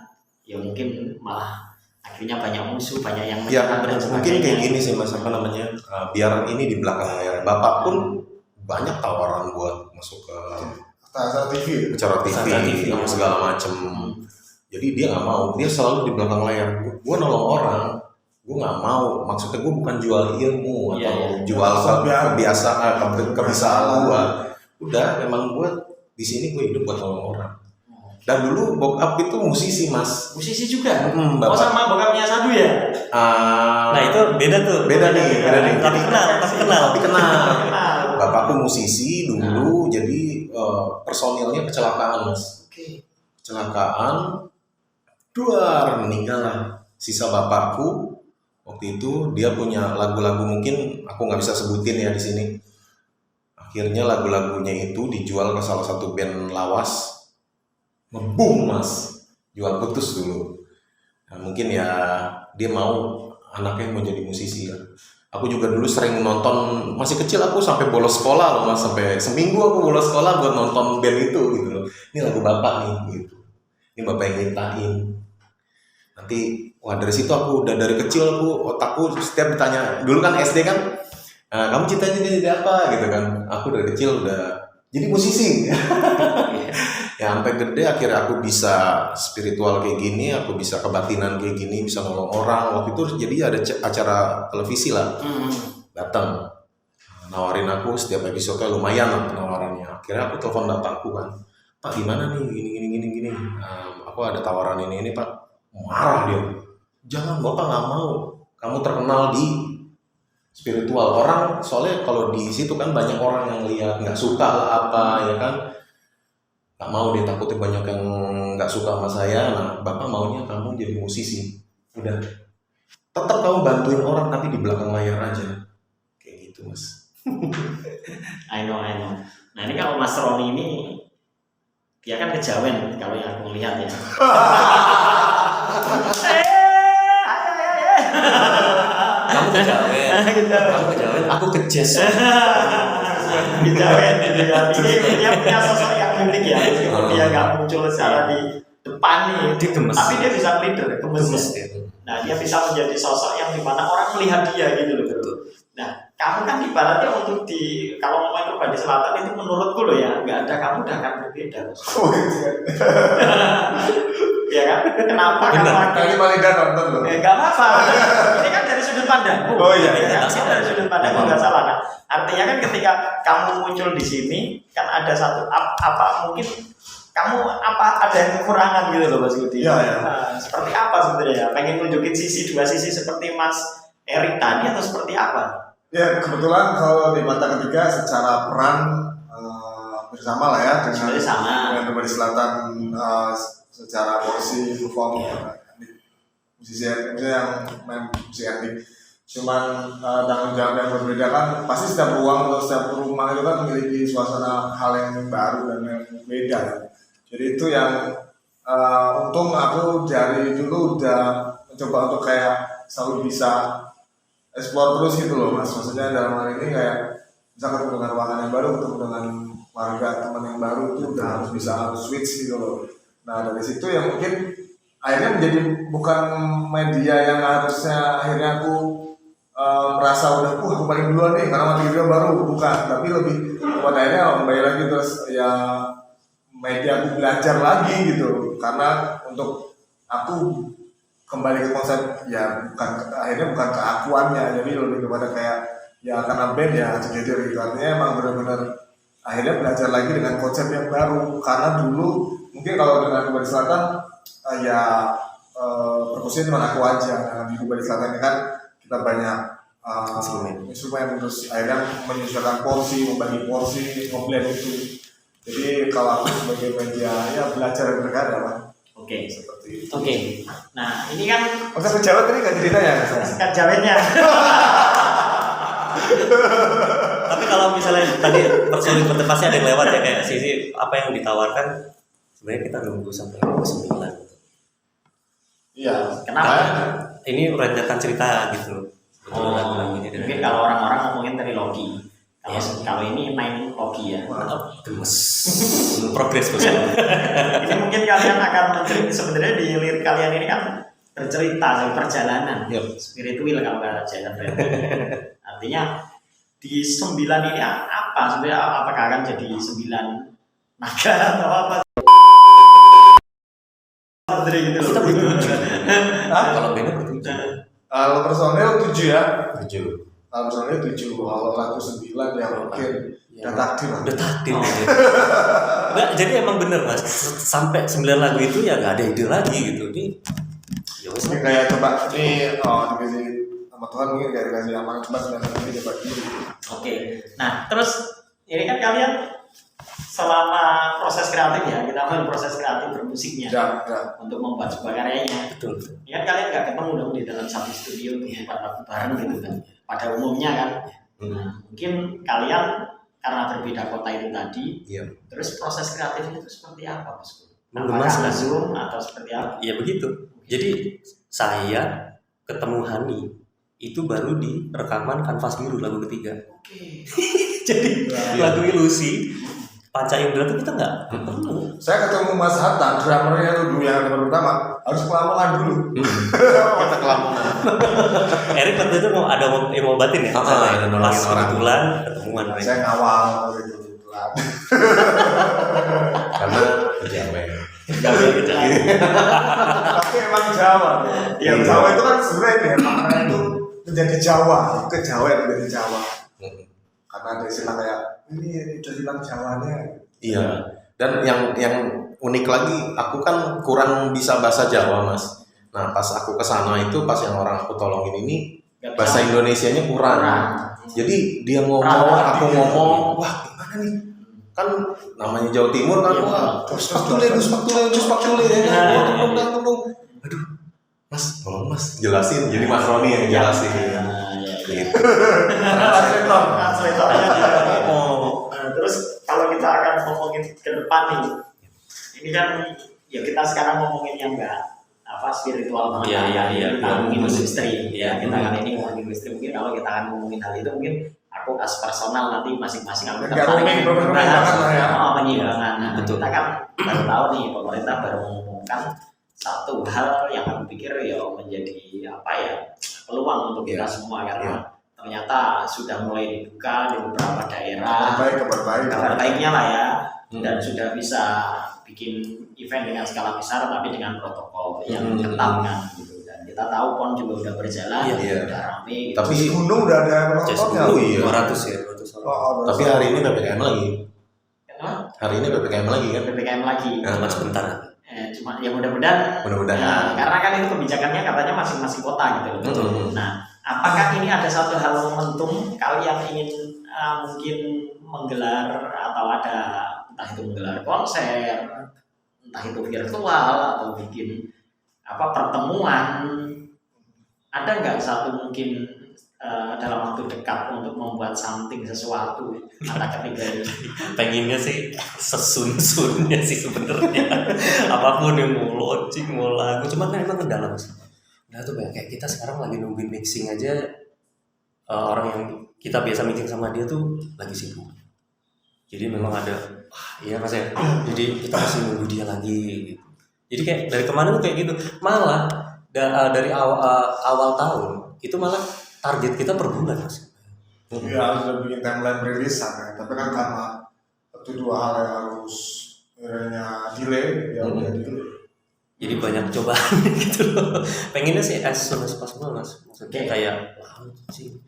ya mungkin malah akhirnya banyak musuh, banyak yang Ya menyerang dan mungkin kayak sebagainya. gini sih Mas, apa namanya, biar ini di belakang layar. Bapak pun banyak tawaran buat masuk ke Acara TV. acara Acara TV, TV, segala macem. Jadi dia nggak mau, dia selalu di belakang layar. Gue nolong orang, gue nggak mau. Maksudnya gue bukan jual ilmu Iya, atau iya. jual kebiasaan, kebiasaan gue. Udah, emang gue di sini gue hidup buat nolong orang. Dan dulu bokap itu musisi Mas. Musisi juga. Oh Bapak. sama bokapnya Sadu ya? Nah itu beda tuh. beda nih. Tapi kenal. Tapi kenal. Kenal. Bapakku musisi dulu, jadi personilnya kecelakaan Mas. Oke. Kecelakaan, meninggal lah. Sisa bapakku waktu itu dia punya lagu-lagu, mungkin aku nggak bisa sebutin ya di sini. Akhirnya lagu-lagunya itu dijual ke salah satu band lawas, ngebum Mas, jual putus dulu. Nah, mungkin ya dia mau anaknya mau jadi musisi lah. Aku juga dulu sering nonton, masih kecil aku sampai bolos sekolah loh mas, sampai seminggu aku bolos sekolah buat nonton band itu gitu loh. Ini lagu bapak nih gitu, ini bapak yang nyiptain. Nanti wah dari situ aku udah dari kecil otakku setiap ditanya, dulu kan SD kan, kamu cita-cita jadi apa gitu kan, aku dari kecil udah jadi musisi. Ya sampai gede akhirnya aku bisa spiritual kayak gini, aku bisa kebatinan kayak gini, bisa nolong orang. Waktu itu jadi ada acara televisi lah, datang nawarin aku setiap episode lumayan lah penawarannya. Akhirnya aku telepon bapakku kan, Pak gimana nih gini. Aku ada tawaran ini Pak. Marah dia, jangan bapak nggak mau, kamu terkenal di spiritual. Orang soalnya kalau di situ kan banyak orang yang lihat nggak suka lah apa ya kan, nggak mau dia takutnya banyak yang nggak suka sama saya. Nah bapak maunya kamu jadi musisi, udah tetap kamu bantuin orang tapi di belakang layar aja kayak gitu mas. I know. Nah ini kalau Mas Roni ini dia kan kejawen kalau yang aku lihat ya. Kamu kejawen, aku ke jazz. Kejawen gitu ya. Ini dia punya sosok yang unik ya, meskipun dia nggak muncul secara di depan nih, Gemes. tapi dia bisa leader, gemes. Nah dia bisa menjadi sosok yang dimana orang melihat dia gitu loh. Nah kamu kan ibaratnya untuk kalau ngomongin Perbandi Selatan itu menurutku loh ya, nggak ada kamu udah akan berbeda. Ya kan? Kenapa kamu Kali Malida nonton loh. nggak apa-apa. Ini kan dari sudut pandangku. Oh iya. Ya, kan? Dari sudut pandangku nggak salah. Nah, artinya kan ketika kamu muncul di sini kan ada satu apa mungkin kamu ada yang kekurangan gitu loh Mas Budi. Iya. Nah, seperti apa sebenarnya? Pengen nunjukin dua sisi seperti Mas Erik tadi atau seperti apa? Ya kebetulan kalau di mata ketiga secara peran bersama lah ya dengan Perbandi Selatan, secara porsi perform musisi yang main musik etnik. Cuman tanggung jawab yang berbeda kan, pasti setiap ruang atau setiap rumah itu kan memiliki suasana hal yang baru dan yang beda ya. Jadi itu yang untung aku dari dulu udah mencoba untuk kayak selalu bisa explore terus gitu loh mas. Maksudnya dalam hal ini kayak bisa ketemu dengan ruangan yang baru, ketemu dengan warga teman yang baru, itu udah harus switch gitu loh. Nah dari situ yang mungkin akhirnya menjadi bukan media yang harusnya akhirnya aku merasa udah aku paling duluan nih karena mati video baru, bukan, tapi lebih pada akhirnya kembali lagi terus ya media aku belajar lagi gitu, karena untuk aku kembali ke konsep ya akhirnya bukan keakuannya, jadi lebih kepada kayak ya karena band ya together gitu. Artinya emang benar-benar akhirnya belajar lagi dengan konsep yang baru, karena dulu mungkin kalau dengan Perbandi Selatan perkusinya cuma aku aja. Nah di Perbandi Selatan kan kita banyak instrumen, terus akhirnya menyesuaikan porsi, membagi porsi, ngeblend itu. Jadi kalau aku sebagai media ya belajar dari mereka adalah Oke. seperti itu. Oke. Nah ini kan Masa Jawa tadi nggak cerita ya? kejawennya. Tapi kalau misalnya tadi personil pasti ada yang lewat ya, kayak sisi apa yang ditawarkan, sebenarnya kita nunggu sampai 9. Iya. Kenapa? Ini rentetan cerita gitu. Mungkin kalau orang-orang ngomongin trilogi. Kalau ini main logi ya. Gemes. Progres bos. Ini mungkin kalian akan menceritakan, sebenarnya di lirik kalian ini kan bercerita perjalanan spiritual kalau kata Jason Friend. Artinya di 9 ini apa sebenarnya, apakah akan jadi 9 naga atau apa? Gitu. Kita bertujuh. Kalau beda bertujuh. Kalau personil 7 ya. 7. Kalau personil 7. Kalau lagu 9 ya mungkin udah takdir lah. Udah takdir. Enggak, jadi emang bener mas. Sampai 9 lagu itu ya nggak ada ide lagi gitu. Ini Ini kayak coba ini dikasih sama Tuhan, mungkin kayak dikasih amanah, coba 9 lagu ini coba dulu. Oke. Nah terus ini kan kalian selama proses kreatif ya, kita ambil proses kreatif bermusiknya Ya. untuk membuat sebuah karyanya. betul. Ya kan kalian nggak ketemu dong di dalam satu studio untuk membuat lagu bareng gitu kan. Pada umumnya kan. Nah, mungkin kalian karena berbeda kota itu tadi, terus proses kreatif itu seperti apa bosku? Apakah Zoom atau seperti apa? Ya begitu. Jadi saya ketemu Hani itu baru di rekaman Kanvas Biru lagu ketiga. Oke. Jadi lagu Ilusi Panca Indra itu kita nggak perlu. Saya ketemu Mas Hatta, drummernya tuh dulu yang pertama harus ke Lamongan dulu. Kita ke Lamongan. Erik waktu itu mau batin ya? Ada nolongin Pas orang. kebetulan ketemuan. Saya ngawal gitu. Karena kejawen. Tapi emang Jawa. Ya, Jawa itu kan sebenarnya ya, maknanya itu menjadi Jawa, kejawen menjadi Jawa. Karena ada istilah kayak ini udah hilang Jawanya. Iya. Dan yang unik lagi, aku kan kurang bisa bahasa Jawa, Mas. Nah, pas aku ke sana itu pas yang orang aku tolongin ini bahasa Indonesianya kurang. Jadi dia ngomong, aku ngomong, wah gimana nih? Kan namanya Jawa Timur kan, wah, pak tule, tolong. Aduh, Mas, tolong Mas, jelasin. Jadi Mas Roni yang jelasin. Gitu. Translator. Terus kalau kita akan ngomongin ke depan nih, ini kan ya kita sekarang ngomongin yang enggak spiritual banget. Iya. Kita ngomongin industri, ya kita kan ini ngomongin industri. Mungkin kalau kita akan ngomongin hal itu mungkin aku as personal nanti masing-masing akan tertarik penyimbangan. Nah, kita kan baru tahu nih pemerintah baru mengumumkan satu hal yang aku pikir ya menjadi peluang untuk kita semua karena ternyata sudah mulai dibuka di beberapa daerah. Kabar baiknya lah ya, dan sudah bisa bikin event dengan skala besar tapi dengan protokol yang ketat kan gitu. Dan kita tahu PON juga udah berjalan, udah rame gitu. Tapi gunung udah ada protokol. 200 ya. Tapi hari ini PPKM lagi. Kenapa? Hari ini PPKM lagi kan? PPKM lagi. Cuma sebentar. Cuma ya mudah-mudahan. Karena kan itu kebijakannya katanya masing-masing kota gitu loh. Nah, apakah ini ada satu hal momentum kalian ingin mungkin menggelar atau ada entah itu menggelar konser, entah itu virtual atau bikin pertemuan, ada nggak satu mungkin dalam waktu dekat untuk membuat something sesuatu antara ketiga ini? Pengennya sih sesun-sunnya sih sebenarnya. Apapun yang mau launching, mau lagu, cuman kan emang kendala sih. Nah tuh kayak kita sekarang lagi nungguin mixing aja, orang yang kita biasa meeting sama dia tuh lagi sibuk. Jadi memang ada, iya Mas ya. Jadi kita masih nunggu dia lagi. Gitu. Jadi kayak dari kemarin tuh kayak gitu. Malah dari awal tahun itu malah target kita per bulan Mas. Iya, sudah bikin timeline rilisan ya. Tapi kan karena itu dua hal yang harus delay, ya udah delay. Jadi banyak cobaan gitu loh. Pengennya sih as soon as possible Mas. Maksudnya kayak sih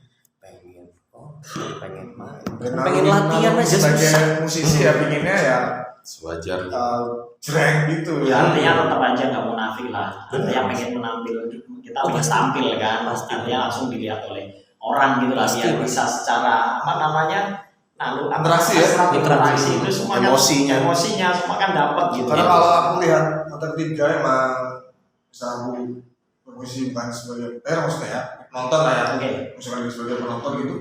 pengen latihan aja sebagai musisi ya pinginnya ya sewajar jreng gitu ya. Artinya tetap aja nggak munafik lah. Artinya pengen menampil, kita pengen tampil kan. Artinya langsung dilihat oleh orang gitu lah. Biar bisa secara interaksi itu semua emosinya semua kan dapat gitu. Karena kalau aku lihat Kota Ketiga emang bisa aku bermusik bukan sebagai maksudnya ya nonton lah ya, misalnya sebagai penonton gitu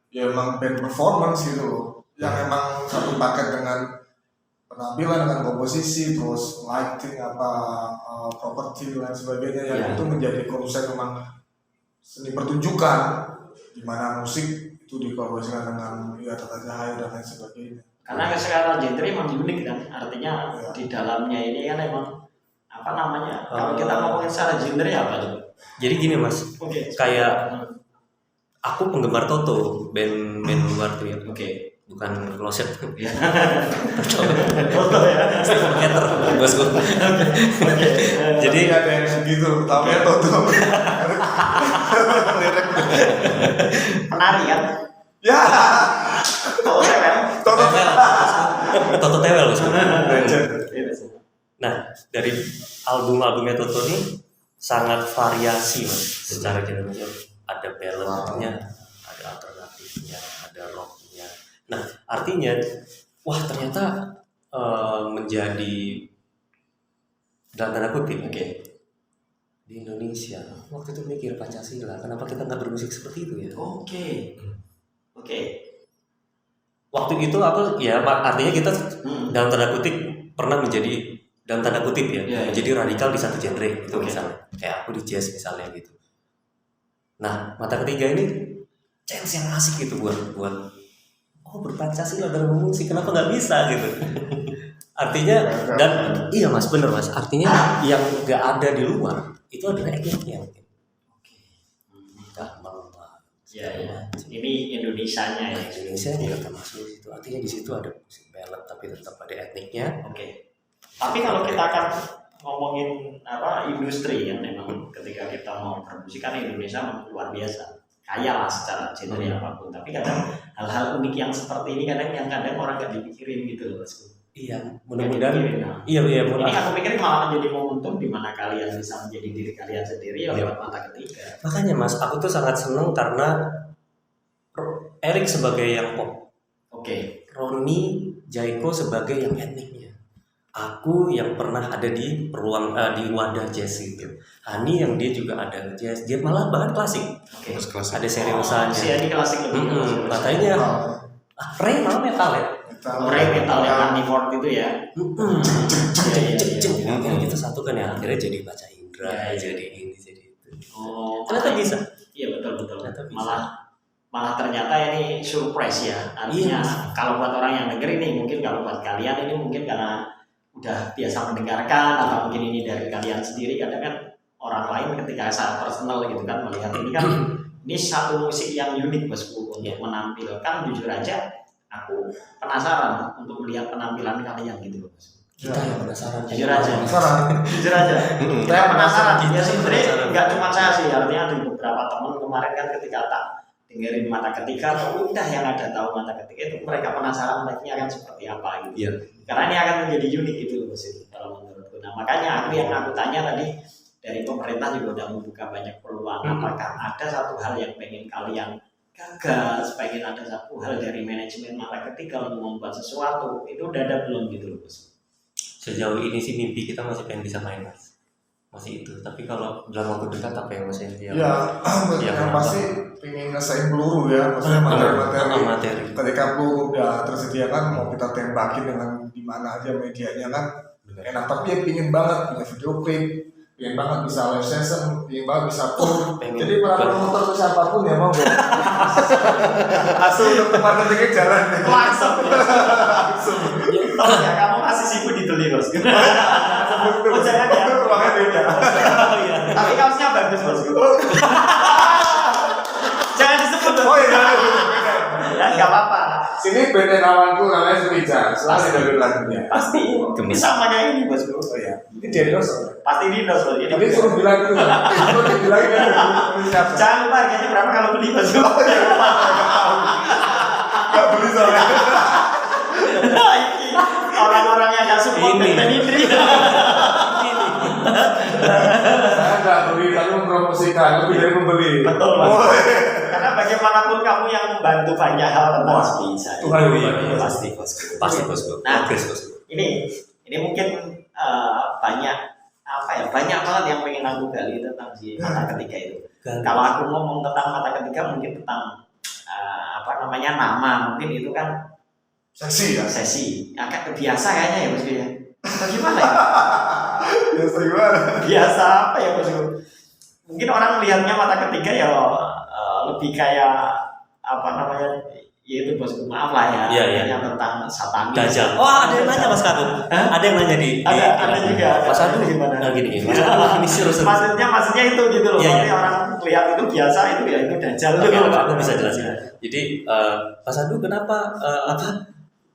ya emang band performance gitu loh, yang emang satu paket dengan penampilan, dengan komposisi, terus lighting, properti dan sebagainya yang itu menjadi konsep memang seni pertunjukan di mana musik itu dikolaborasikan dengan tata cahaya dan lain sebagainya. Karena sekarang genre emang unik kan, artinya di dalamnya ini kan emang kalau kita ngomongin secara genre apa tuh? Jadi gini Mas, kayak aku penggemar Toto, band luar tuh ya. Bukan Closet. Toto ya. Stephen Hatter, bosku. Jadi ada yang segitu, tapi Toto. Penari kan? Ya. Toto Tewel bosku. Nah, dari album-albumnya Toto ini sangat variasi Mas, secara genre. Ada balladnya, ada alternatifnya, ada rocknya. Nah, artinya, ternyata menjadi dalam tanda kutip, di Indonesia waktu itu mikir Pancasila, kenapa kita nggak bermusik seperti itu ya? Waktu itu artinya kita dalam tanda kutip pernah menjadi dalam tanda kutip menjadi radikal di satu genre itu misalnya, kayak aku di jazz misalnya gitu. Nah, mata ketiga ini chance yang asik gitu buat berpancasila dalam musik, kenapa nggak bisa gitu. Artinya, dan iya mas, bener mas, artinya yang nggak ada di luar itu adalah etniknya. Ya, ini Indonesianya ya. Indonesia juga termasuk di situ. Artinya di situ ada musik ballad tapi tetap ada etniknya. Oke. Tapi kalau kita akan ngomongin industri kan, memang ketika kita mau bermusik kan Indonesia luar biasa, kaya lah secara genre apapun. Tapi kadang hal-hal unik yang seperti ini kadang orang nggak dipikirin gitu loh mas. Iya, mudah-mudahan. Iya. Ini aku pikirin malah menjadi momentum di mana kalian bisa menjadi diri kalian sendiri lewat mata ketiga. Makanya mas, aku tuh sangat seneng karena Erik sebagai yang pop, Roni Jaiko sebagai yang etniknya, aku yang pernah ada di ruang di wadah jazz gitu, Hani yang dia juga ada jazz, dia malah bahkan klasik, ada seriusannya. Si Hani klasik lebih. Katanya Ray malah metal ya. Ray metal yang Carnivore itu ya. Kita satukan ya, akhirnya jadi baca Indra, jadi ini, jadi itu. Ternyata bisa. Iya betul. Malah ternyata ini surprise ya. Artinya kalau buat orang yang denger ini, mungkin kalau buat kalian ini mungkin karena udah biasa mendengarkan atau mungkin ini dari kalian sendiri, kadang kan orang lain ketika saya personal gitu kan melihat ini kan ini satu musik yang unik bosku untuk menampilkan. Jujur aja aku penasaran untuk melihat penampilan kalian gitu loh bos. Kita yang penasaran. Jujur aja. Saya penasaran. Ya sebenarnya nggak cuma saya sih, artinya ada beberapa teman kemarin kan ketika tak dengerin mata ketika atau udah yang ada tahu mata ketika itu mereka penasaran mereka akan seperti apa gitu. Iya. Karena ini akan menjadi unik gitu loh bos kalau menurutku. Nah makanya aku tanya tadi, dari pemerintah juga udah membuka banyak peluang. Apakah ada satu hal yang pengen kalian gagas, pengen ada satu hal dari manajemen mata ketika untuk membuat sesuatu, itu udah ada belum gitu loh bos? Sejauh ini sih mimpi kita masih pengen bisa main mas, masih itu. Tapi kalau dalam waktu dekat apa yang masih yang pasti pengen ngesain peluru ya, maksudnya materi. Ketika peluru udah tersedia kan, mau kita tembakin dengan di mana aja medianya kan enak. Tapi ya pengen banget punya video klip, pengen banget bisa live session, pengen banget bisa tour. Jadi para promotor atau siapapun ya mau langsung untuk tempat ketika jalan langsung. Ya kamu masih sibuk di teli bos. Oh jangan ya, ruangnya beda. Tapi kaosnya bagus bos. Jangan disebut bos. Oh iya. Ya nggak apa-apa. Sini band kawanku namanya Surija, selalu dari lagunya. Pasti. Sama kayak ini bosku. Oh iya. Ini dia dos. Pasti di dos bos. Tapi suruh bilang dulu. Suruh dibilangin kan. Jangan lupa harganya berapa kalau beli bosku. Gak beli soalnya. Orang-orang yang nggak support band Indri. Saya nggak beli, tapi mempromosikan lebih dari membeli. Betul mas. Karena bagaimanapun kamu yang membantu banyak hal tentang bisa. Tuhan pasti bosku. Nah, ini mungkin banyak banget yang pengen aku gali tentang si mata ketiga itu. Kalau aku ngomong tentang mata ketiga mungkin tentang nama mungkin itu kan sesi agak biasa kayaknya ya bosku ya. Bagaimana ya? Biasa apa ya bosku? Mungkin orang melihatnya mata ketiga ya lebih kayak yaitu bosku, maaf lah ya, yang tentang satanis. Dajjal. Ada yang nanya mas Kadu. Ada yang nanya ada juga. Mas Adu gimana? Gini. Maksudnya itu gitu loh. Jadi orang lihat itu biasa itu ya itu Dajjal. Aku bisa jelasin. Jadi Mas Adu kenapa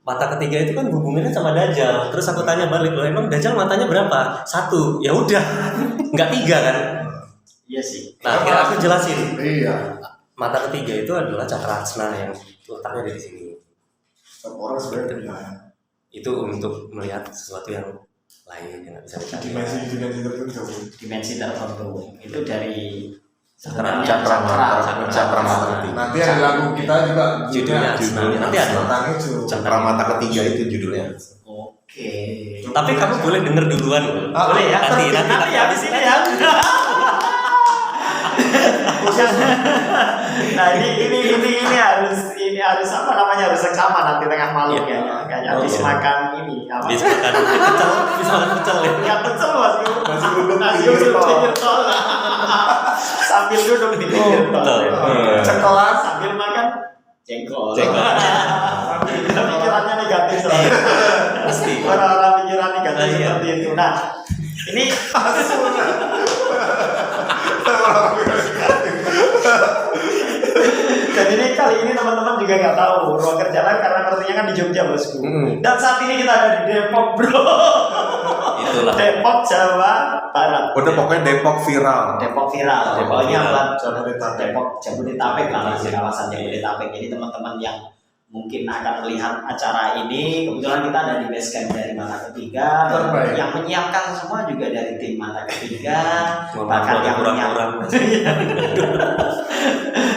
mata ketiga itu kan hubungannya sama Dajjal. Terus aku tanya balik, loh emang Dajjal matanya berapa? 1. Ya udah, nggak 3 kan? Iya sih. Nah, akhirnya aku jelasin. Iya. Mata ketiga itu adalah cakrasna yang letaknya dari sini. Setiap orang sebenarnya itu untuk melihat sesuatu yang lain yang nggak bisa dicari. Dimensi tertentu. Itu dari cakra mata ketiga. Nanti ada lagu kita juga judulnya nanti ada cakra mata ketiga itu judulnya. Oke. Tapi kamu boleh denger duluan. Boleh ya. Nanti habis ini ya. Nah ini harus apa namanya, harus seksama nanti tengah malam ya. Kayaknya habis makan ini apa? Habis makan pecel, habis makan pecel ya. Enggak pecel Mas. Nasi uduk pinggir tol. Sambil duduk di pinggir tol. Cekelas Sambil makan jengkol. Jengkol. Pikirannya negatif soalnya. Pasti. Orang-orang pikiran negatif Iya. seperti itu. Nah, ini dan ini kali ini teman-teman juga nggak tahu ruang kerja lain karena artinya kan di Jogja bosku. Dan saat ini kita ada di Depok bro. Itulah. Depok Jawa Barat. Udah pokoknya Depok viral. Depok viral. Depoknya viral. buat Depok Jabodetabek lah, masih kawasan Jabodetabek. Jadi teman-teman yang mungkin akan melihat acara ini, kebetulan kita ada di base camp dari Mata Ketiga, Terbaik. yang menyiapkan semua juga dari tim Mata Ketiga, Ngomong bahkan yang kurang-kurang.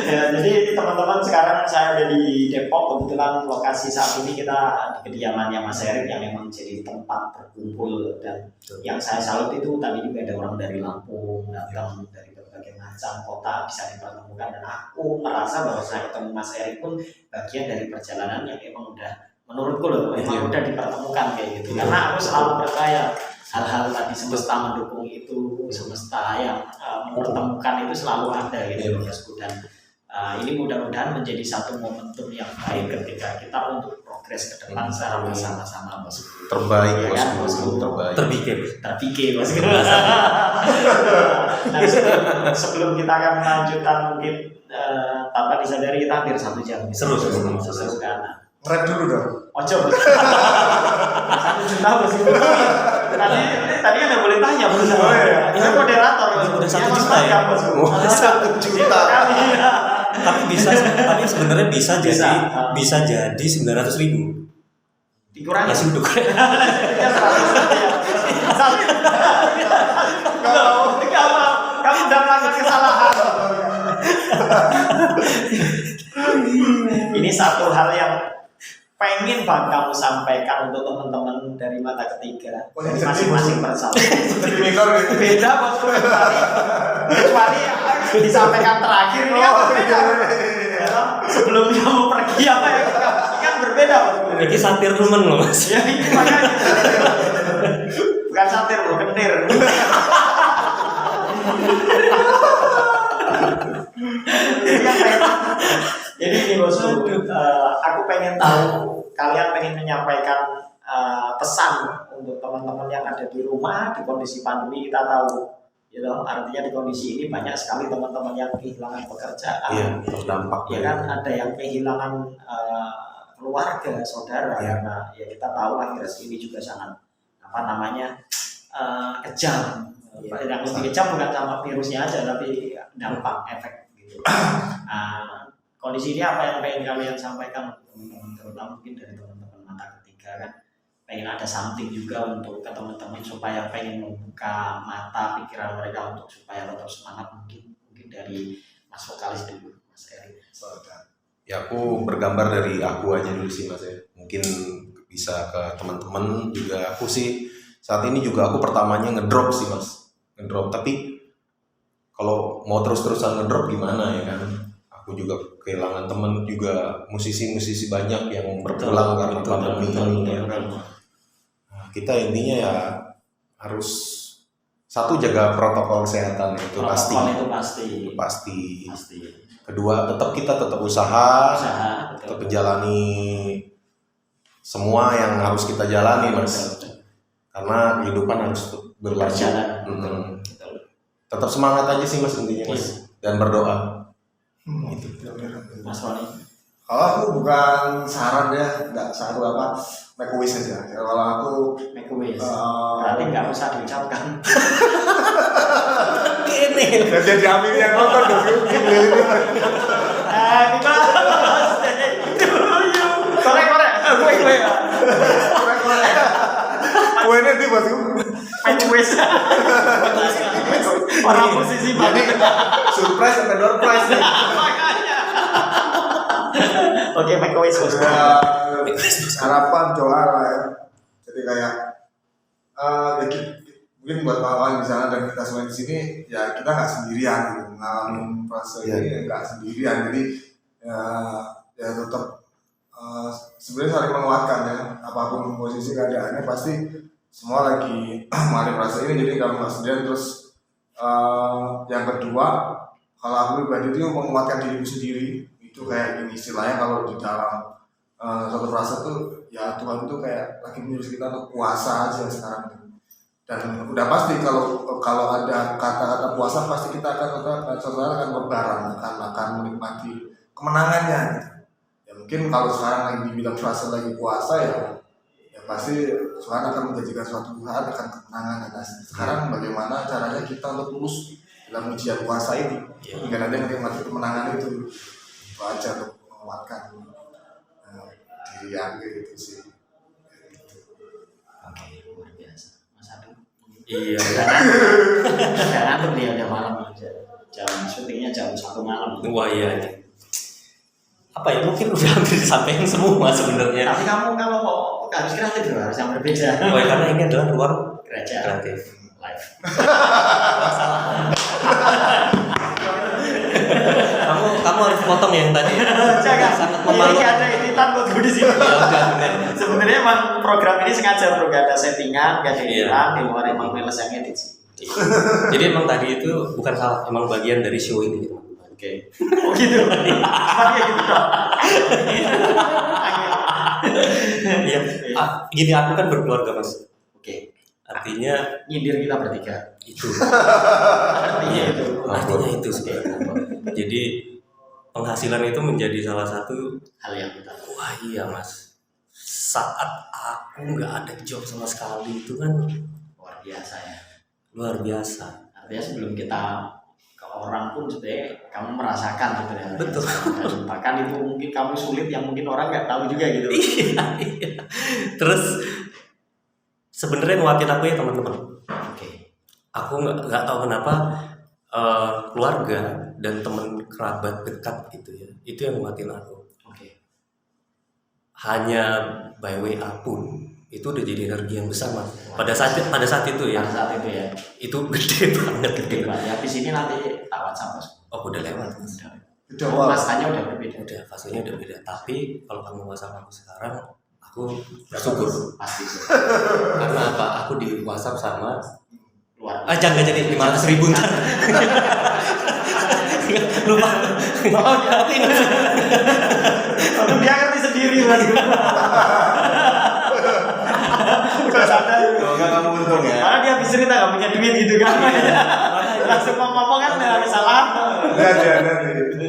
Ya, jadi teman-teman sekarang saya ada di Depok, kebetulan lokasi saat ini kita di kediamannya Mas Erik yang memang jadi tempat berkumpul, dan yang saya salut itu tadi juga ada orang dari Lampung datang dari berbagai macam kota bisa dipertemukan, dan aku merasa bahwa saya ketemu Mas Erik pun bagian dari perjalanan yang memang udah menurutku loh memang udah dipertemukan kayak gitu, karena aku selalu percaya hal-hal tadi semesta mendukung itu, semesta yang mempertemukan itu selalu ada gitu bosku. Dan ini mudah-mudahan menjadi satu momentum yang baik ketika kita untuk progres ke depan secara bersama-sama bosku. Terbaik Ya kan, bosku, terbaik. Terpikir. bosku. Nah, sebelum kita akan melanjutkan mungkin tanpa disadari kita hampir 1 jam. Seru kan. nge-rap dulu dong. Ojo bosku. 1 juta bosku. Tadi kan boleh tanya bosku. Ini moderator bosku. Udah 1 Ya, juta ya? Mas bosku. Udah 1 juta. Tapi sebenarnya bisa jadi 900.000. Dikurangi. Nasi uduk. Ya, 100. Kamu udah melakukan kesalahan. Ini satu hal yang pengen banget kamu sampaikan untuk teman-teman dari Mata Ketiga. Masing-masing bersama. Jadi minor gitu. Beda bosku, kecuali disampaikan terakhir ini kan berbeda. Ya, sebelum kamu pergi apa ya, ini kan berbeda bosku. Ini satir temen loh mas. Ya ini makanya bukan satir loh, kentir. Jadi ini bosku, aku pengen tahu kalian pengen menyampaikan pesan untuk teman-teman yang ada di rumah di kondisi pandemi. Kita tahu, artinya di kondisi ini banyak sekali teman-teman yang kehilangan pekerjaan. Iya, terdampak. Ya kan, ada yang kehilangan keluarga, saudara. Iya. Karena ya kita tahu lah virus ini juga sangat kejam. Yang lebih kejam bukan sama virusnya aja, tapi dampak efek gitu. Kondisi ini apa yang pengen kalian sampaikan teman-teman, terutama mungkin dari teman-teman Mata Ketiga kan, pengen ada something juga untuk ke teman-teman supaya pengen membuka mata pikiran mereka untuk supaya tetap semangat, mungkin dari Mas vokalis dulu, Mas Erik. Ya aku bergambar dari aku aja dulu sih mas ya. Mungkin bisa ke teman-teman juga. Aku sih saat ini juga aku pertamanya ngedrop sih mas, ngedrop. Tapi kalau mau terus-terusan ngedrop gimana ya kan? Aku juga kehilangan temen juga, musisi-musisi banyak yang berpulang karena pandemi ini. Nah, kita intinya ya harus satu jaga protokol kesehatan itu pasti. Itu pasti. Kedua kita tetap usaha, Betul. tetap menjalani semua yang harus kita jalani mas. Karena kehidupan harus berlanjut. Berjalan. Tetap semangat aja sih mas intinya mas, dan berdoa. Gitu. Mas Roni. Kalau aku bukan saran ya, nggak satu apa, make a wish aja. Kalau aku Make a wish. Berarti nggak usah diucapkan. Ini. jadi amin yang nonton dong. Happy birthday to you. Korek. Gue. Kuenya di bosku. Make a wish. Orang posisi banget. Surprise sampai door prize nih. Oke, make a wish bos. Ya, harapan doa lah ya. Jadi kayak mungkin buat kawan-kawan di sana dan kita semua di sini ya kita nggak sendirian gitu, ngalamin fase ini nggak sendirian, jadi ya tetap sebenarnya saling menguatkan ya, apapun posisi keadaannya pasti semua lagi mengalami fase ini, jadi kamu nggak sendirian. Terus yang kedua, kalau aku pribadi itu menguatkan diriku sendiri, itu kayak gini istilahnya kalau di dalam satu fase tuh ya Tuhan tuh kayak lagi menyuruh kita untuk puasa aja sekarang ini. Dan udah pasti kalau ada kata-kata puasa pasti kita akan berbarang, akan menikmati kemenangannya gitu. Ya mungkin kalau sekarang lagi dibilang fase lagi puasa ya pasti Tuhan akan menjanjikan suatu saat akan kemenangan. Nah, sekarang bagaimana caranya kita untuk lulus dalam ujian puasa ini hingga nanti menikmati kemenangan itu aja untuk menguatkan diri aku gitu sih. Oke, luar biasa. Mas Adu. Iya. Udah ngantuk nih, udah malam aja. Jam syutingnya jam 1 malam. Wah iya. Apa ya, mungkin udah hampir disampaikan semua sebenarnya. Tapi kamu kalau mau harus kreatif loh, harus yang berbeda. Oh, karena ini adalah ruang kreatif live. kamu harus potong yang tadi. Jangan. Sangat Ini memalukan. ada editan buat gue di sini. Ya udah benar. Sebenarnya emang program ini sengaja bro, gak ada settingan, gak ada Iya. editan, di luar emang Miles yang edit sih. Jadi emang tadi itu bukan salah, emang bagian dari show ini. Oke. Oh gitu. Makanya gitu dong. Iya. Gini, aku kan berkeluarga mas. Oke. Artinya Nyindir kita bertiga. itu. Artinya itu. Artinya itu sebenarnya. Jadi penghasilan itu menjadi salah satu Hal yang kita. wah iya mas. Saat aku nggak ada job sama sekali itu kan Luar biasa ya. luar biasa. Artinya sebelum kita ke orang pun sebenarnya kamu merasakan sebenarnya. Betul. Dan bahkan itu mungkin kamu sulit yang mungkin orang nggak tahu juga gitu. Iya. Terus sebenarnya nguatin aku ya teman-teman. Oke. Aku nggak tahu kenapa keluarga dan teman kerabat dekat gitu ya, itu yang nguatin aku. Oke. Hanya by WA pun itu udah jadi energi yang besar mas. Pada saat itu ya, Pada saat itu ya. itu gede banget Oke, Pak. Ya, habis ini nanti tak WhatsApp Mas. Oh udah lewat mas. Udah Oh, masanya udah berbeda. Udah fasenya udah beda. Tapi kalau kamu WhatsApp aku sekarang, aku bersyukur. Pasti sih. Karena apa? Aku di WhatsApp sama Luar. jangan jadi 500.000 ntar. Lupa. Oh, Dia ngerti sendiri Mas. Udah sadar. Enggak kamu untung ya. Karena dia habis cerita gak punya duit gitu kan. Langsung ngomong kan ada salah.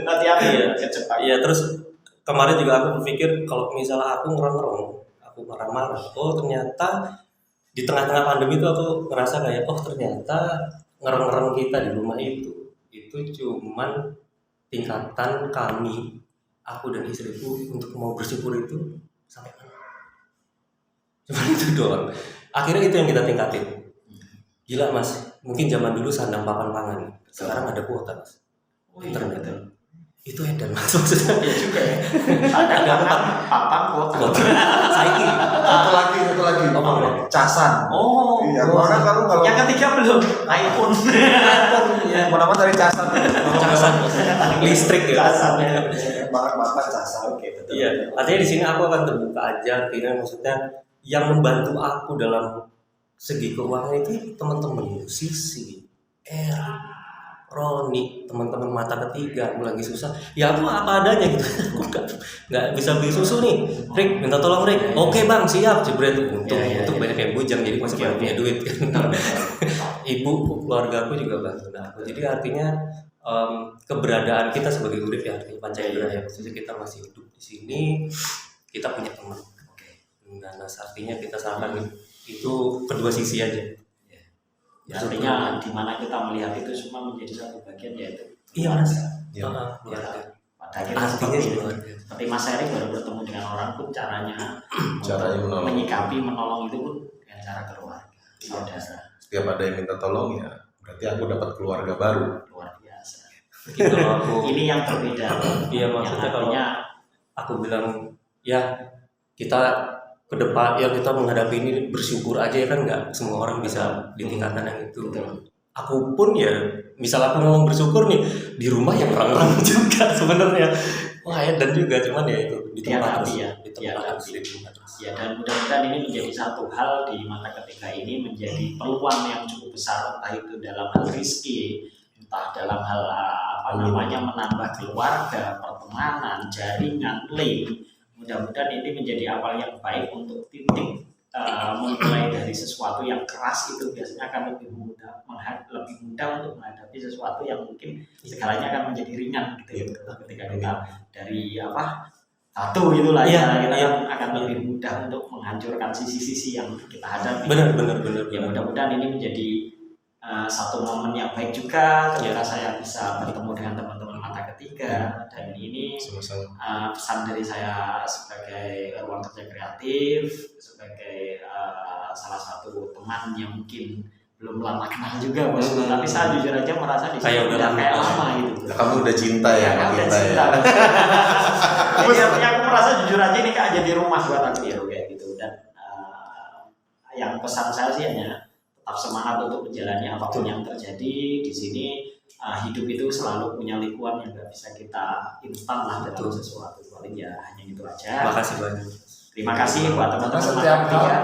Hati-hati ya, kecepat. Iya, terus kemarin juga aku berpikir kalau misalnya aku ngerong-ngerong, aku marah-marah, oh ternyata di tengah-tengah pandemi itu aku ngerasa kayak oh ternyata ngerong-ngerong kita di rumah itu cuman tingkatan kami, aku dan istriku untuk mau bersyukur itu sampai mana? Cuma itu doang. Akhirnya itu yang kita tingkatin. Gila mas, mungkin zaman dulu sandang papan pangan, sekarang ada kuota mas. Oh, iya, Internet. betul. Itu edan mas maksudnya. Iya juga ya. Ada papan kuota. Saiki. Satu lagi Oh, casan. Oh. Iya, karena kalau Yang ketiga belum iPhone. Iya. pertama dari casan. Casan listrik ya. Casan ya. Bakar casan. Oke, betul. Iya. Artinya di sini aku akan terbuka aja. Artinya maksudnya yang membantu aku dalam segi keuangan itu teman-teman musisi, Roni, teman-teman mata ketiga, aku lagi susah. Ya aku apa adanya gitu. Aku nggak bisa beli susu nih. Rick, minta tolong Rick. Oke bang, siap. Jebret untuk banyak yang bujang jadi masih banyak punya duit kan. Ibu keluarga aku juga bantu aku. Jadi artinya keberadaan kita sebagai urip ya artinya Pancasila ya. Maksudnya kita masih hidup di sini, kita punya teman. Dan artinya kita sarankan itu kedua sisi aja. Ya, artinya di mana kita melihat itu semua menjadi satu bagian yaitu Iya mas. Iya. Pada akhirnya Artinya seperti Mas Erik baru bertemu dengan orang pun caranya Menolong. menyikapi menolong itu pun dengan cara keluarga, saudara. Setiap ada yang minta tolong ya, berarti aku dapat keluarga baru. Luar biasa. Gitu aku. Ini yang berbeda. Iya maksudnya yang kalau artinya aku bilang ya kita ke depan yang kita menghadapi ini bersyukur aja ya kan, nggak semua orang bisa di tingkatan yang itu. Aku pun ya misal aku ngomong bersyukur nih di rumah ya kurang juga sebenarnya. Wah dan juga cuman ya itu di tempat terus, di tempat terus. Ya, dan mudah-mudahan ini menjadi satu hal di mata ketika ini menjadi peluang yang cukup besar, entah itu dalam hal rezeki, entah dalam hal menambah keluarga, pertemanan, jaringan, link. Mudah-mudahan ini menjadi awal yang baik untuk titik memulai dari sesuatu yang keras itu biasanya akan lebih mudah untuk menghadapi sesuatu yang mungkin segalanya akan menjadi ringan gitu ya. Ketika kita dari satu gitulah kita akan lebih mudah untuk menghancurkan sisi-sisi yang kita hadapi. Benar. Ya mudah-mudahan ini menjadi satu momen yang baik juga ketika saya bisa bertemu dengan teman-teman mata ketiga, dan ini pesan dari saya sebagai ruang kerja kreatif, sebagai salah satu teman yang mungkin belum lama kenal juga bosku, tapi saya jujur aja merasa di sini udah kayak lama gitu. Kamu udah cinta ya sama kita ya. Jadi aku merasa jujur aja ini kayak jadi rumah buat aku ya kayak gitu. Dan yang pesan saya sih hanya tetap semangat untuk menjalani apapun yang terjadi di sini. Hidup itu selalu punya likuan yang nggak bisa kita instan lah dalam sesuatu. Paling ya hanya itu aja. Makasih banyak. Terima kasih buat teman-teman Setiap mata ketiga.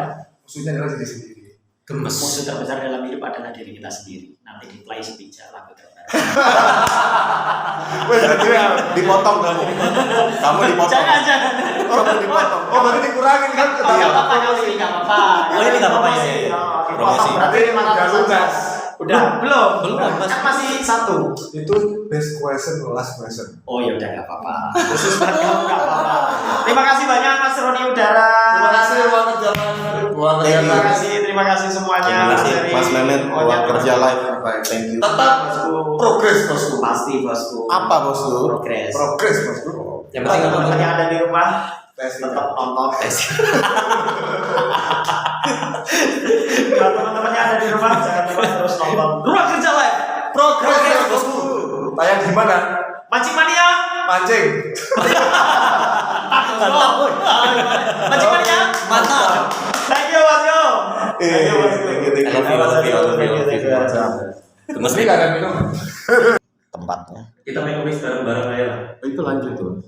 musuhnya adalah diri sendiri. Gemes. Musuh terbesar dalam hidup adalah diri kita sendiri. Nanti di play sebija lagu terbaru. Dipotong kamu. Kamu dipotong. Jangan. Kamu dipotong. Oh, berarti dikurangin kan? Nggak apa-apa kali ini, nggak apa-apa. Oh, ini nggak apa-apa ya? Promosi. Berarti Udah lunas. Udah belum Mas. kan masih satu. Itu best question, last question. Oh ya udah nggak apa-apa. Khusus buat kamu nggak apa-apa. Terima kasih banyak Mas Roni Udara. Terima kasih ruang kerja Terima kasih semuanya. Terima kasih Mas Mehmet ruang kerja live. Thank you. Tetap progres bosku. Pasti bosku. Apa bosku? Progres. Progres bosku. Yang penting teman-teman yang ada di rumah Tes tetap nonton. Buat teman-teman yang ada di rumah jangan lupa terus nonton Ruang Kerja Live. progres bosku. Tayang di mana? Mancing Mania. Mancing. Mancing Mania. Mantap. Thank you Mas Yo. Thank you. Gemes Ini nggak ada minum. Tempatnya. Kita main kuis bareng-bareng aja lah. Itu lanjut tuh.